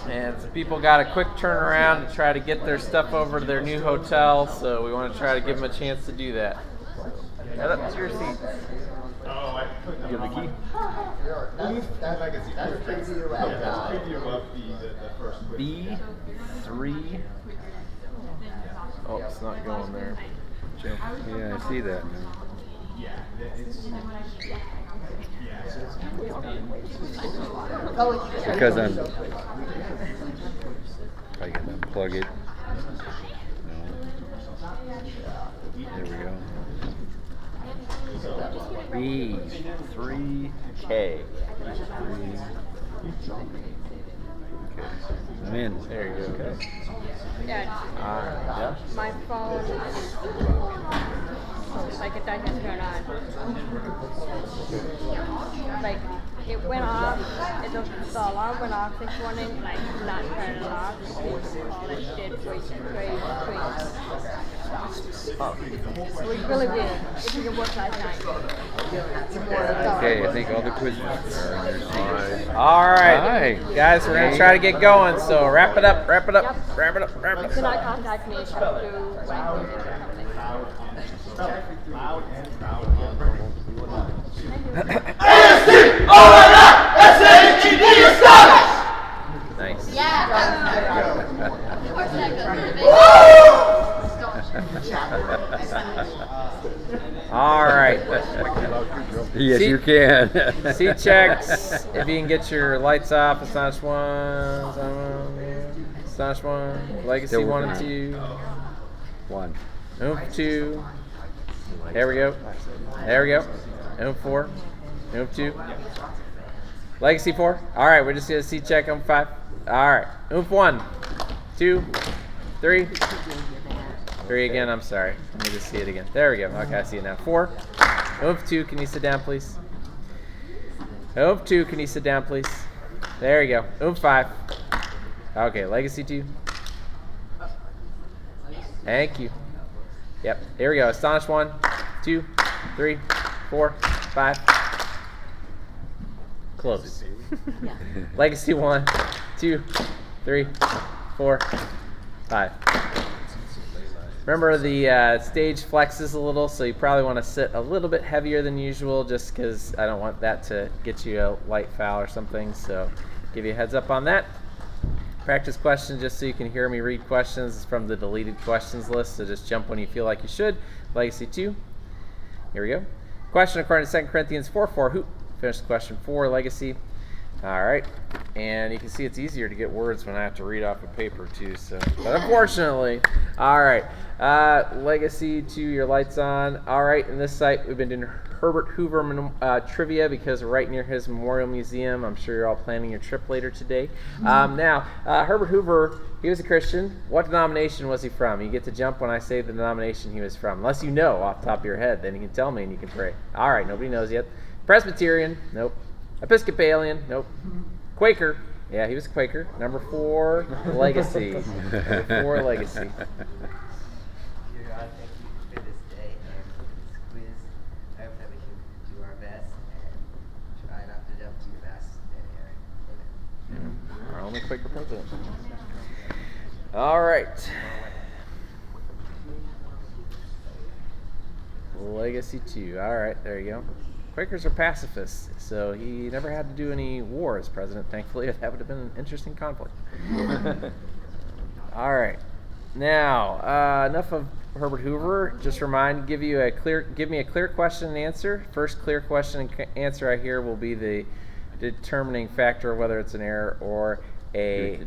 And some people got a quick turnaround to try to get their stuff over to their new hotel, so we want to try to give them a chance to do that. Head up to your seats. Oh, I put You have the key? That magazine. That's preview of the first quiz. B3. Oh, it's not going there. Jim. Yeah, I see that now. Yeah, it's. Because I'm probably gonna unplug it. No. There we go. B3K. Okay. I'm in. There you go. Okay. Yeah. My phone like it doesn't turn on. Like it went off. The alarm went off this morning, and I could not turn it off. All it did was scream. It was really weird. It didn't work last night. Okay, I think all the quizzes are in their seats. All right. Hi. Guys, we're going to try to get going, so wrap it up. You cannot contact me except through Wednesday or something. Loud and proud. ASD established! Nice. All right. Yes, you can. Seat checks. If you can get your lights off, Astonish 1, Astonish 1, Legacy Still 1 and working 2. 1. Oomph 2. There we go. There we go. Oomph 4. Oomph 2. Legacy 4. All right, we're just going to seat check on 5. All right. Oomph 1, 2, 3. 3 again, I'm sorry. Let me just see it again. There we go. Okay, I see it now. 4. Oomph 2, can you sit down, please? Oomph 2, can you sit down, please? There you go. Oomph 5. Okay, Legacy 2. Thank you. Yep, here we go. Astonish 1, 2, 3, 4, 5. Close. Legacy 1, 2, 3, 4, 5. Remember, the stage flexes a little, so you probably want to sit a little bit heavier than usual just because I don't want that to get you a light foul or something. So give you a heads up on that. Practice question just so you can hear me read questions is from the deleted questions list, so just jump when you feel like you should. Legacy 2. Here we go. Question according to 2 Corinthians 4:4. Who finished question 4, Legacy. All right, and you can see it's easier to get words when I have to read off of paper too. So, but unfortunately, all right. Legacy 2, your lights on. All right, in this site we've been doing Herbert Hoover trivia because we're right near his memorial museum. I'm sure you're all planning your trip later today. Now, Herbert Hoover, he was a Christian. What denomination was he from? You get to jump when I say the denomination he was from, unless you know off the top of your head. Then you can tell me and you can pray. All right, nobody knows yet. Presbyterian? Nope. Episcopalian? Nope. Quaker? Yeah, he was a Quaker. Number 4, Legacy. Number 4, Legacy. Dear God, thank you for this day and for this quiz. I hope that we can do our best and try not to jump too fast. Amen. Our only Quaker president. All right. Legacy 2. All right, there you go. Quakers are pacifists, so he never had to do any war as president, thankfully. That would have been an interesting conflict. All right. Now, enough of Herbert Hoover. Just give me a clear question and answer. First clear question and answer I hear will be the determining factor of whether it's an error or a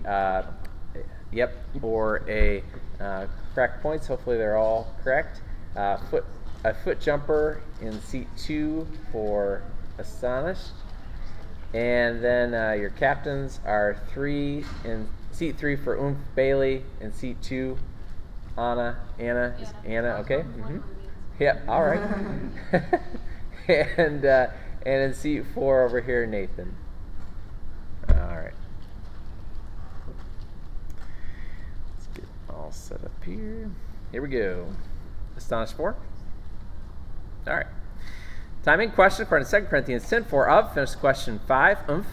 correct points. Hopefully they're all correct. A foot jumper in seat 2 for Astonished. And then your captains are 3 in seat 3 for Oomph Bailey, in seat 2 Anna, okay? Mm-hmm. Yep, all right. and in seat 4 over here, Nathan. All right. Let's get all set up here. Here we go. Astonished 4. All right. Timing question according to 2 Corinthians 10:4 of. Finish question 5. Oomph.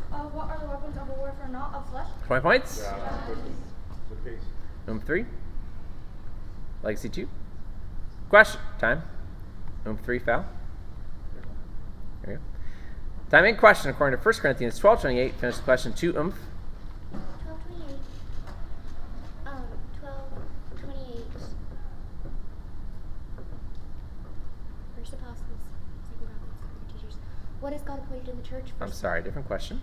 What are the weapons of warfare not of flesh? 20 points. Yeah, good piece. Oomph 3. Legacy 2. Question. Time. Oomph 3 foul. There you go. Timing question according to 1 Corinthians 12:28. Finish question 2. Oomph. 12:28. 12:28. First apostles, second prophets, third teachers. What is God appointed in the church? I'm sorry, different question.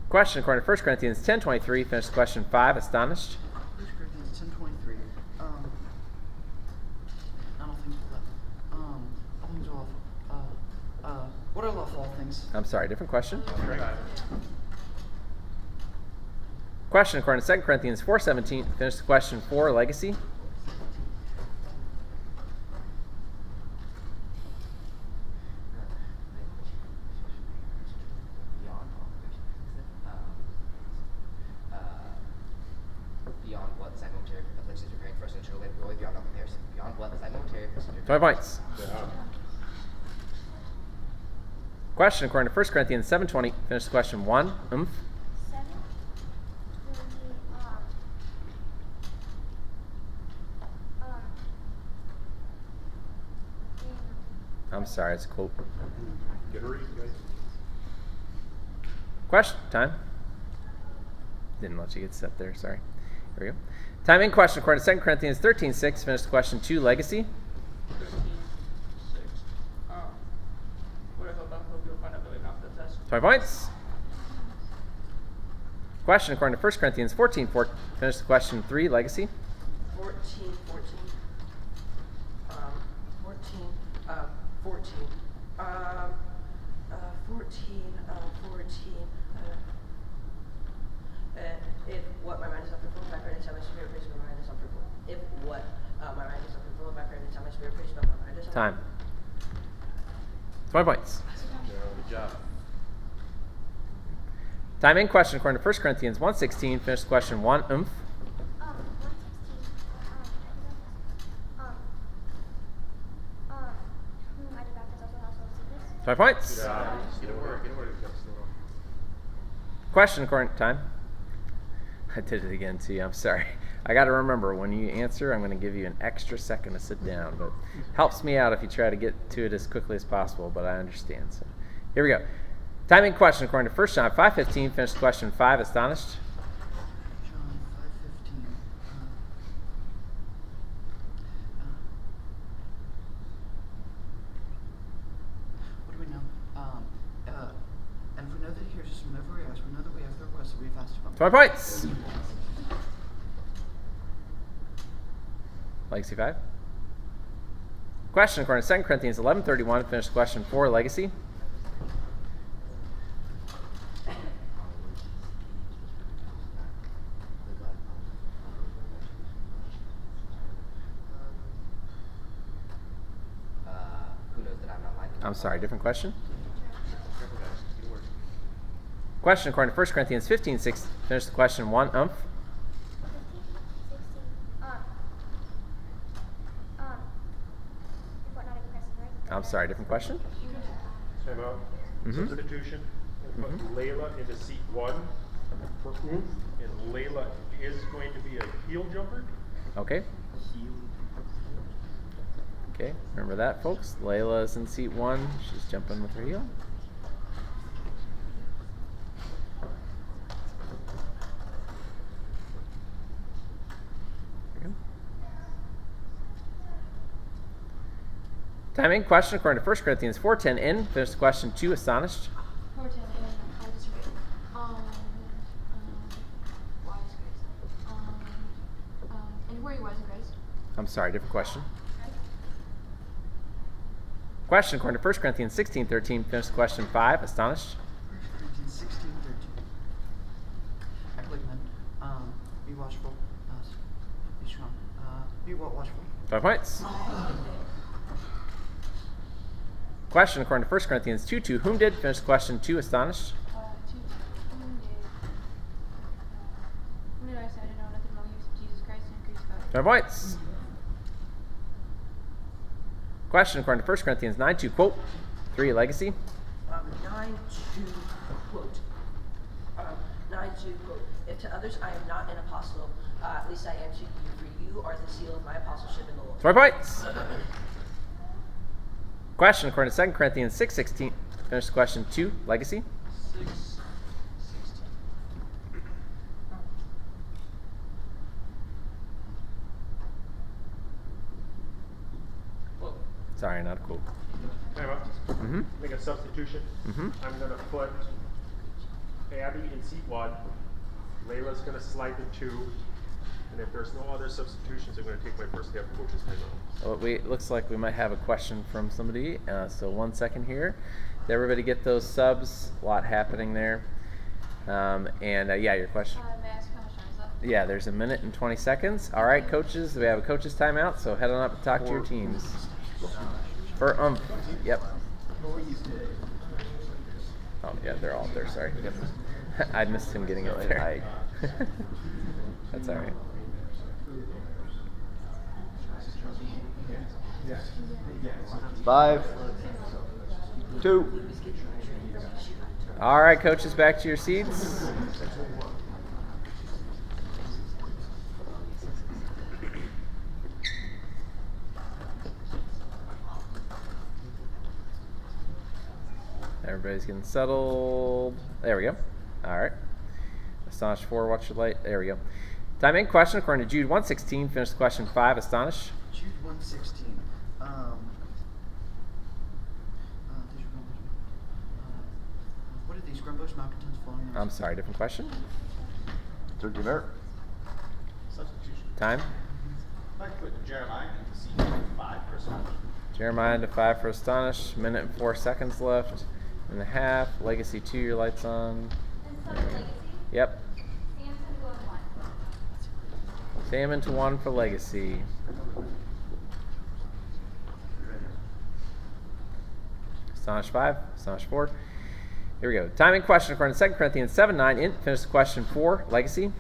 Question according to 1 Corinthians 10:23. Finish question 5. Astonished. 1 Corinthians 10:23. I don't think that. All things are lawful. What are lawful all things? I'm sorry, different question. Question according to 2 Corinthians 4:17. Finish the question 4. Legacy. Beyond what this momentary afflictions preparing for us in eternal life, glory beyond all comparison. Beyond what this momentary afflictions 20 points. Question according to 1 Corinthians 7:20. Finish the question 1. Oomph. 7. I'm sorry, it's a quote. Get a read, guys. Question time. Didn't let you get set there, sorry. Here we go. Time in question according to 2 Corinthians 13:6. Finish question 2, legacy. 13:6. What I hope you'll find out that we knocked the test. 20 points. Question according to 1 Corinthians 14:4. Finish the question 3, legacy. 14. If what my mind is not fruitful, my prayer anytime my spirit prays, my mind is not fruitful. If what my mind is not fruitful, my prayer anytime my spirit prays, my mind is not Time. 20 points. Good job. Time in question according to 1 Corinthians 1:16. Finish the question 1, 116. I did baptize also household sickness. 20 points. Get over there. Get over there. Question according to time. I did it again to you. I'm sorry. I got to remember when you answer, I'm going to give you an extra second to sit down. But helps me out if you try to get to it as quickly as possible. But I understand. So here we go. Time in question according to 1 John 5:15. Finish question 5. Astonished. John 5:15. What do we know? And if we know that he hears us whenever we ask, we know that we have the request that we have asked about. 20 points. Legacy 5. Question according to 2 Corinthians 11:31. Finish question 4. Legacy. Who knows that I'm not like him? I'm sorry, different question. Question according to 1 Corinthians 15:6. Finish the question 1. 16. If what not in Christ, right? I'm sorry, different question. Time out. Mhm. Substitution. And put Layla into seat 1 for Oomph. And Layla is going to be a heel jumper. Okay. Okay, remember that, folks. Layla is in seat 1. She's jumping with her heel. Time in question according to 1 Corinthians 4:10 in. Finish the question 2. Astonished. 4:10 in. I disagree. Why is grace? And who are you, wise and grace? I'm sorry, different question. Question according to 1 Corinthians 16:13. Finish the question 5. Astonished. 1 Corinthians 16:13. Act like men. Be watchful. Be strong. Be watchful. 5 points. Question according to 1 Corinthians 2:2. Whom did? Finish the question 2. Astonished. Whom did I say? I didn't know nothing wrong with Jesus Christ and crucified. 5 points. Question according to 1 Corinthians 9:2. Quote 3. Legacy. 9:2 quote. 9:2 quote. If to others I am not an apostle, at least I am to you, for you are the seal of my apostleship in the Lord. 5 points. Question according to 2 Corinthians 6:16. Finish the question 2. Legacy. 6:16. Well, Sorry, not a quote. time out. Mm-hmm. Make a substitution. Mm-hmm. I'm going to put Abby in seat 1. Layla's going to slide to 2. And if there's no other substitutions, I'm going to take my first half coach's timeout. Well, it looks like we might have a question from somebody. So 1 second here. Did everybody get those subs? A lot happening there. Yeah, your question. May I ask how much time is left? Yeah, there's a minute and 20 seconds. All right, coaches, we have a coach's timeout, so head on up and talk to your teams. For yep. Oh yeah, they're all up there. Sorry. Yep. I missed him getting up there. That's all right. Five, 2. All right, coaches, back to your seats. Everybody's getting settled. There we go. All right. Astonish 4, watch your light. There we go. Time in question according to Jude 116. Finish question 5. Astonish. Jude 116. What are these grumbos, malcontents, falling I'm sorry, different question. Third team error. Substitution. Time. I'd like to put Jeremiah into seat 5 for Astonish. Jeremiah into 5 for Astonish. Minute and 4 seconds left and a half. Legacy 2, your lights on. Yep. Sam into 1 for Legacy. Astonish 5, Astonish 4. Here we go. Time in question according to 2 Corinthians 7:9. Int. Finish question 4. Legacy.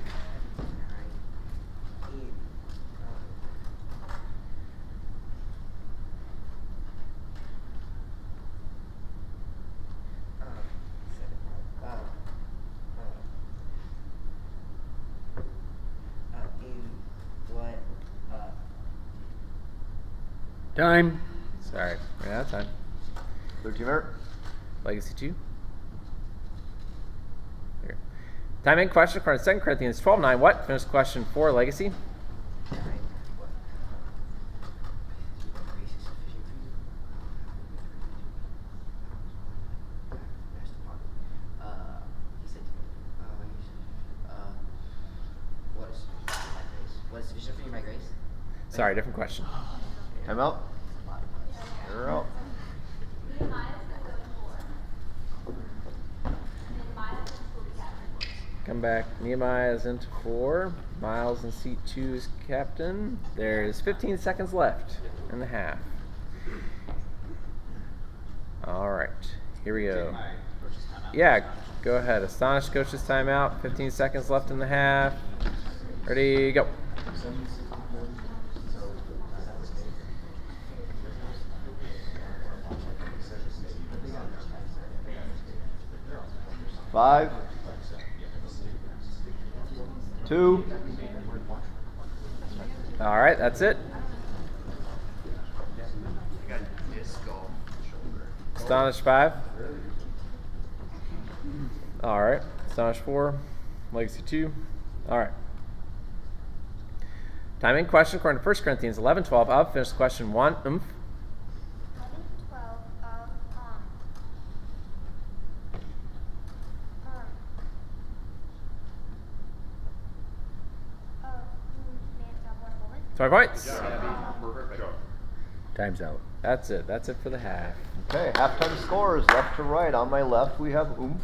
Time. Sorry, ran out of time. Third team error. Legacy 2. Here. Time in question according to 2 Corinthians 12:9. What? Finish question 4. Legacy. What is sufficient for you, my grace? Sorry, different question. Time out. You're out. Come back. Nehemiah is into 4. Miles in seat 2 is captain. There's 15 seconds left in the half. All right. Here we go. Yeah, go ahead. Astonish coach's timeout. 15 seconds left in the half. Ready, go. Five. 2. All right, that's it. Astonish 5. All right. Astonish 4. Legacy 2. All right. Time in question according to 1 Corinthians 11:12. Up. Finish question 1. 11, 12 20 points. Time's out. That's it. That's it for the half. Okay, halftime scores left to right. On my left, we have Oomph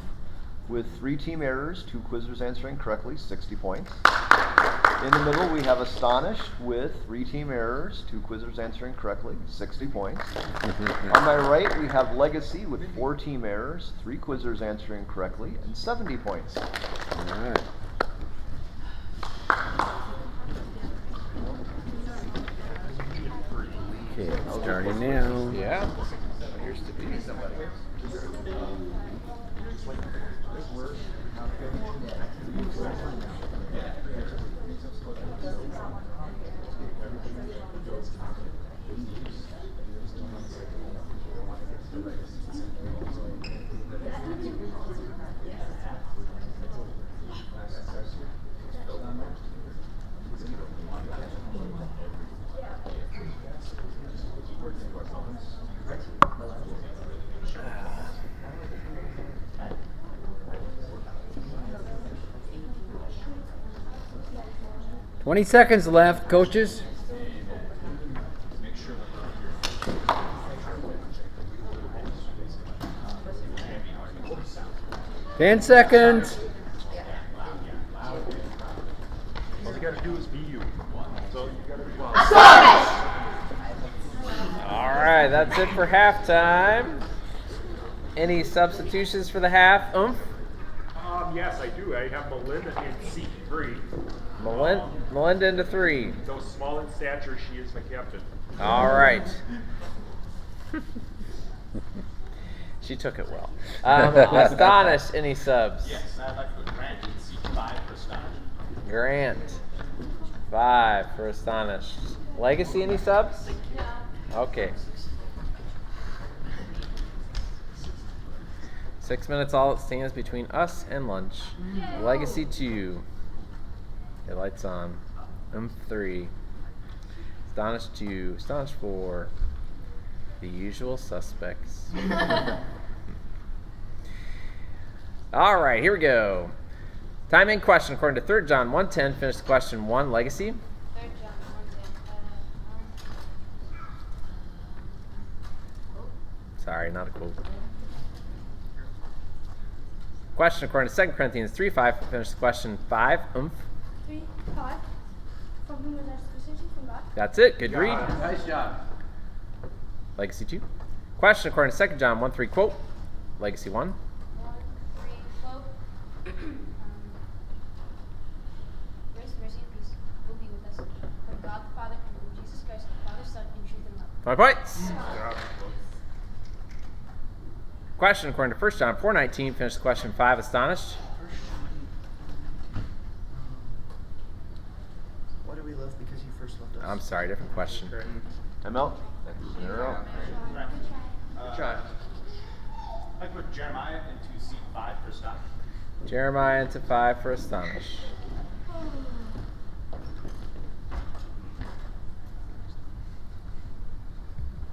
with 3 team errors, 2 quizzers answering correctly, 60 points. In the middle, we have Astonished with 3 team errors, 2 quizzers answering correctly, 60 points. On my right, we have Legacy with 4 team errors, 3 quizzers answering correctly, and 70 points. All right. Okay, starting now. Yeah. Appears to be. $20 seconds left, coaches. 10 seconds. All you gotta do is be you. So you gotta be well. All right, that's it for halftime. Any substitutions for the half? Oomph? Yes, I do. I have Melinda in seat 3. Melinda into 3. Though small in stature, she is my captain. All right. She took it well. Astonish, any subs? Yes, I'd like to put Grant in seat 5 for Astonish. Grant, 5 for Astonish. Legacy, any subs? No. Okay. 6 minutes all it stands between us and lunch. Yay. Legacy 2. Okay, lights on. 3. Astonish 2. Astonish 4. The usual suspects. All right, here we go. Time in question according to 3 John 1:10. Finish question 1. Legacy. 3 John 1:10. Sorry, not a quote. Question according to 2 Corinthians 3:5. Finish question 5. 3, 5. From whom is our sufficiency? From God. That's it. Good read. Nice job. Legacy 2. Question according to 2 John 1:3. Quote. Legacy 1. 1, 3, quote. Grace, mercy, and peace will be with us from God the Father and from Jesus Christ, the Father, Son, in truth and love. 5 points. Question according to 1 John 4:19. Finish question 5. Astonished. Why do we love because he first loved us? I'm sorry, different question. Time out. Zero. Good try. I put Jeremiah into seat 5 for stop. Jeremiah into 5 for Astonish.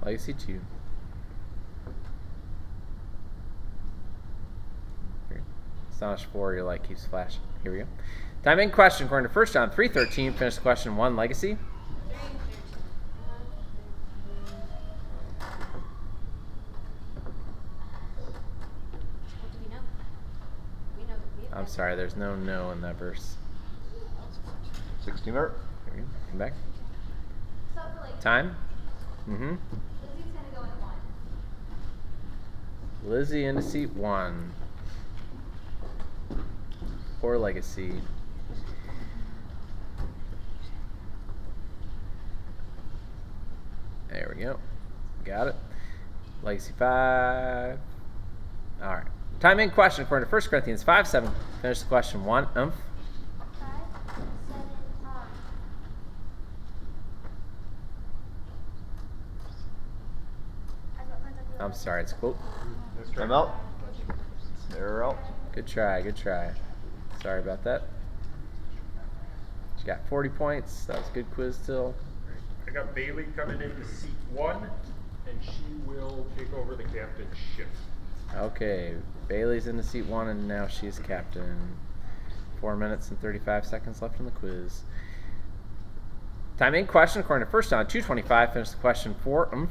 Legacy 2. Here. Astonish 4, your light keeps flashing. Here we go. Time in question according to 1 John 3:13. Finish question 1. Legacy. What do we know? We know that we have I'm sorry, there's no no in that verse. 60 minute. Here we go. Come back. So for like Time. Lizzie's gonna go in 1. Lizzie into seat 1. Or Legacy. There we go. Got it. Legacy 5. Alright. Time in question according to 1 Corinthians 5:7. Finish the question 1. 5, 7, I'm sorry, it's quote. Time out. Zero. Good try, good try. Sorry about that. She got 40 points. That was a good quiz still. I got Bailey coming into seat 1, and she will take over the captainship. Okay, Bailey's into seat 1 and now she's captain. 4 minutes and 35 seconds left in the quiz. Time in question according to 1 John 2:25. Finish the question 4. 1 John 2:25.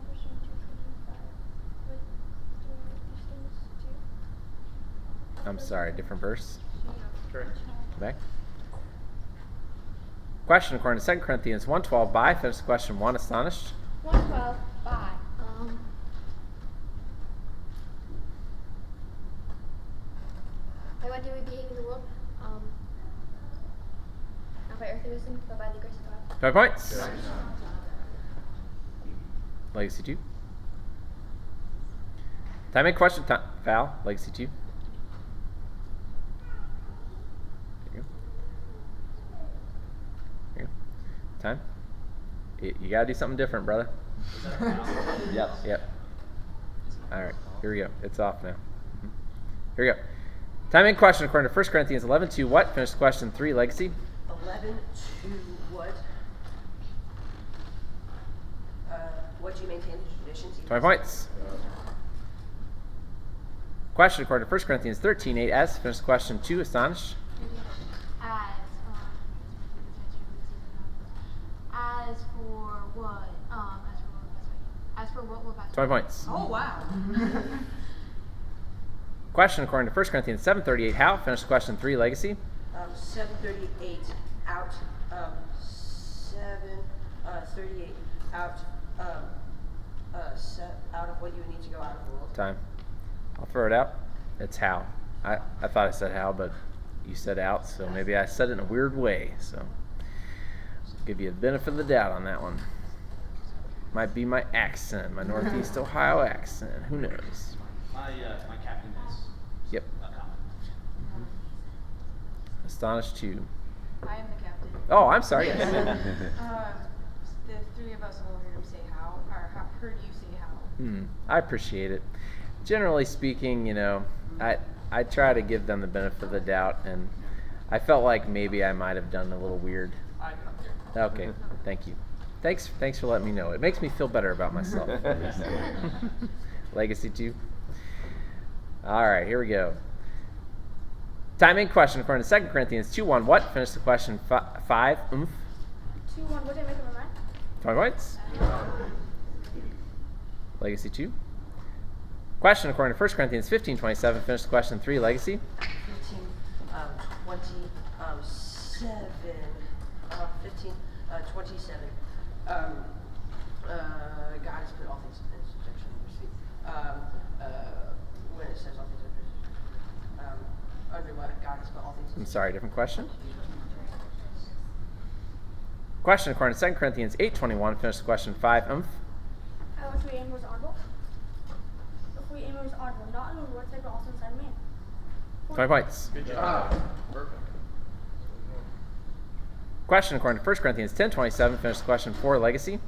Verse 2:25. What do these things do? I'm sorry, different verse. Sure. Come back. Question according to 2 Corinthians 1:12. By. Finish the question 1. Astonished. 1:12. By. By what do we behave in the world? Not by earthly wisdom, but by the grace of God. 5 points. Legacy 2. Time in question. Foul. Legacy 2. There you go. There you go. Time. You gotta do something different, brother. Yes. Yep. Alright, here we go. It's off now. Here we go. Time in question according to 1 Corinthians 11:2. What? Finish question 3. Legacy. 11 to what? What do you maintain the traditions? 20 points. Question according to 1 Corinthians 13:8. As. Finish question 2. Astonished. As for what? As for what will pass. 20 points. Oh, wow. Question according to 1 Corinthians 7:38. How? Finish question 3. Legacy. 738 out. 738 out. Out of what you would need to go out of the world. Time. I'll throw it out. It's how. I thought I said how, but you said out, so maybe I said it in a weird way. So give you the benefit of the doubt on that one. Might be my accent, my Northeast Ohio accent. Who knows? My captain is. Yep. Astonished 2. I am the captain. Oh, I'm sorry. the three of us will hear him say how, or heard you say how. I appreciate it. Generally speaking, you know, I try to give them the benefit of the doubt, and I felt like maybe I might have done a little weird. Okay, thank you. Thanks for letting me know. It makes me feel better about myself. Legacy 2. All right, here we go. Timing question according to 2 Corinthians 2:1. What? Finish the question 5. 2-1. What did I make up my mind? 20 points. Legacy 2. Question according to 1 Corinthians 15:27. Finish the question 3. Legacy. 27. God has put all things in subjection under his feet. When it says all things under what God has put all things in I'm sorry, different question. Question according to 2 Corinthians 8:21. Finish the question 5. If we aim was audible. If we aim was audible, not in the Lord's side, but also inside man. 20 points. Good job. Perfect. Question according to 1 Corinthians 10:27. Finish the question 4. Legacy.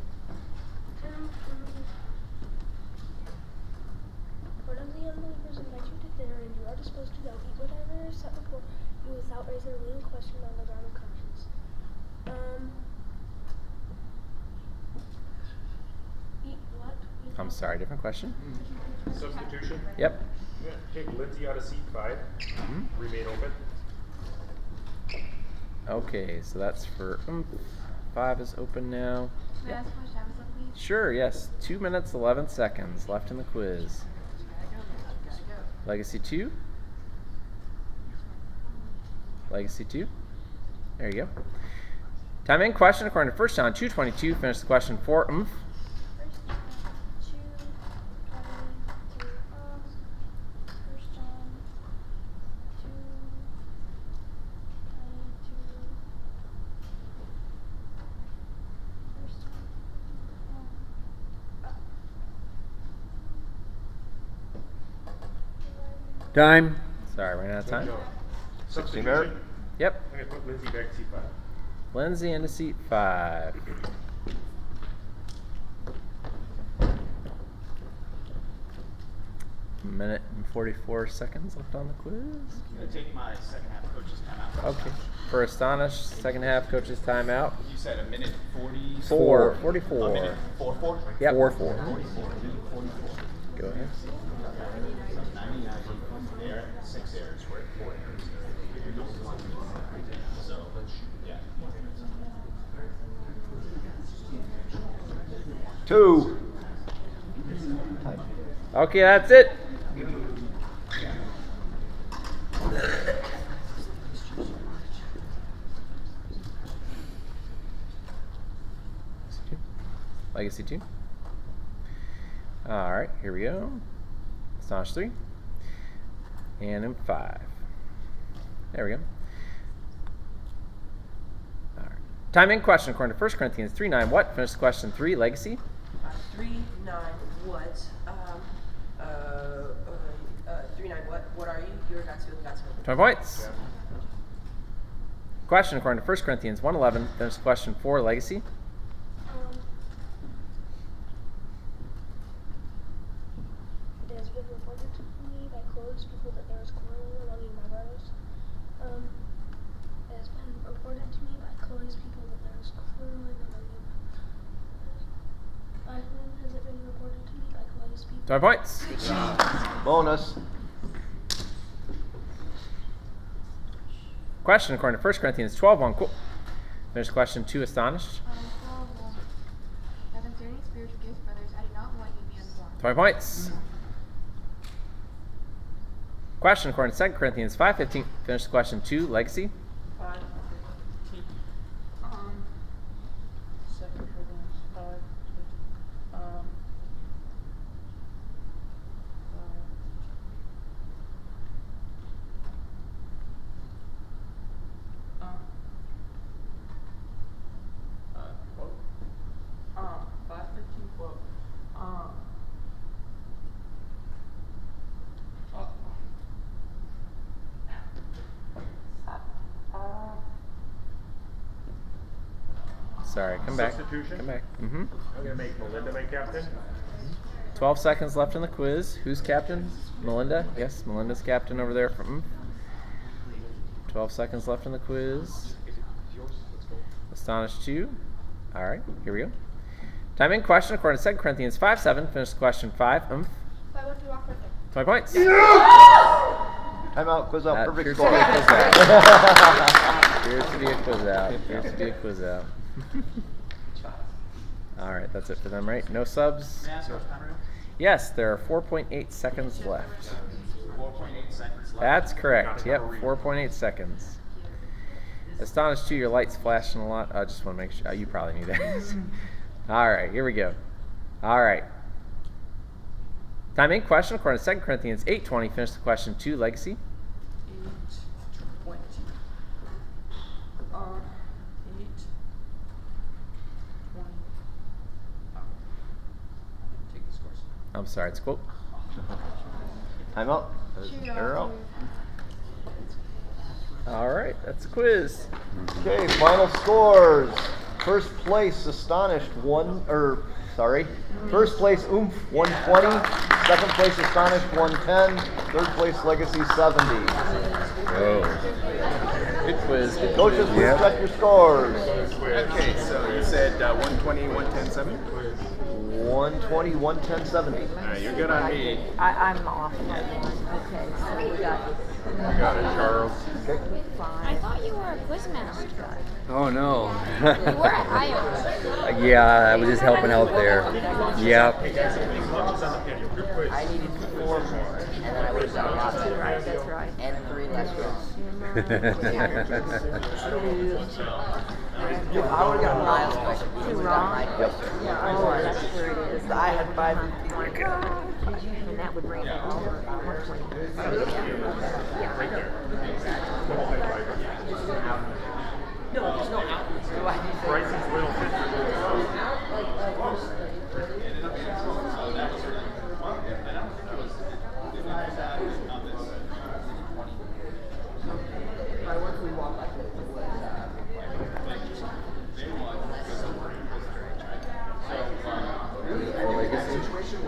One of the unbelievers invite you to dinner, and you are disposed to go eat whatever is set before you without raising a leading question on the ground of conscience. Eat what? I'm sorry, different question. Substitution? Yep. Yeah. Take Lindsay out of seat 5. Remain open. Okay, so that's for 5 is open now. Can I ask how much time is left, please? Sure, yes. 2 minutes, 11 seconds left in the quiz. Legacy 2. Legacy 2. There you go. Time in question according to 1 John 2:22. Finish the question 4. Time. Sorry, ran out of time. Substitution? Yep. I'm going to put Lindsay back to seat 5. Lindsay into seat 5. Minute and 44 seconds left on the quiz. I'm going to take my second half coach's timeout. Okay. For Astonish, second half coach's timeout. You said a minute 40. 44. A minute 44? Yep. 44. 44. Go ahead. 99 there, 6 errors. We're at 4 errors. So, yeah. 2. Okay, that's it. Legacy 2. All right, here we go. Astonish 3. And in 5. There we go. All right. Time in question according to 1 Corinthians 3:9. What? Finish the question 3. Legacy. 3-9 what? 3-9 what? What are you? You're God's field, God's field. 20 points. Question according to 1 Corinthians 1:11. Finish the question 4. Legacy. It has been reported to me by close people that there is quarreling among you, my brothers. It has been reported to me by close people that there is quarreling among you. By whom has it been reported to me? By close people. 20 points. Bonus. Question according to 1 Corinthians 12:1. Finish question 2. Astonished. 12. If there any spiritual gifts, brothers, I do not want you to be uninformed. 20 points. Question according to 2 Corinthians 5:15. Finish question 2. Legacy. 5:15. 2 Corinthians 5:15. Quote. 5:15 quote. sorry. Come back. Substitution? Come back. I'm gonna make Melinda my captain. 12 seconds left in the quiz. Who's captain? Melinda? Yes, Melinda's captain over there from 12 seconds left in the quiz. Astonished 2. All right, here we go. Time in question according to 2 Corinthians 5:7. Finish the question 5. Why would we walk right there? 20 points. Time out, quiz out, perfect appears score. to be a quiz out. Appears to be a quiz out. All right, that's it for them, right? No subs? May I ask what time are you? Yes, there are 4.8 seconds left. 4.8 seconds left. That's correct. Yep, 4.8 seconds. Astonished 2, your light's flashing a lot. I just want to make sure. You probably knew that. All right, here we go. All right. Time in question according to 2 Corinthians 8:20. Finish the question 2, legacy. 8:20. 8:20. Take the scores. I'm sorry, it's quote. Time out. Error out. All right, that's the quiz. Okay, final scores. First place, Astonished, First place, Oomph, 120. Second place, Astonished, 110. Third place, Legacy, 70. Oh. Good quiz. Good Coaches, quiz. please check your scores. Okay, so you said 120, 110, 70? 120, 110, 70. Alright, you're good on me. I'm off. Okay, so we got. You got it, Charles. Okay. I thought you were a quiz master. Oh no. You were at Iowa. Yeah, I was just helping out there. Yep. I needed 4 more, and then I would have done lots of Right, that's right. and 3 less rows. I would have gotten Miles' question. Two wrong? Yep. Yeah, oh, that's where it is. I had 5. And that would bring it over 120. No, there's no out. Bryce's little sister.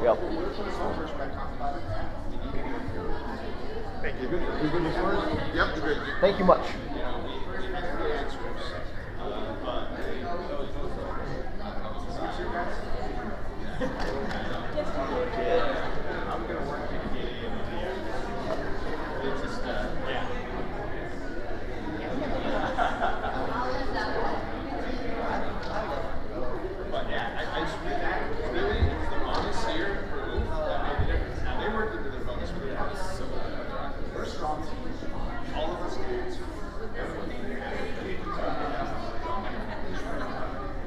Yep. Thank you. You good with your scores? Yep, you're good. Thank you much.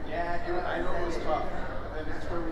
Yeah, I know it was tough. And that's where we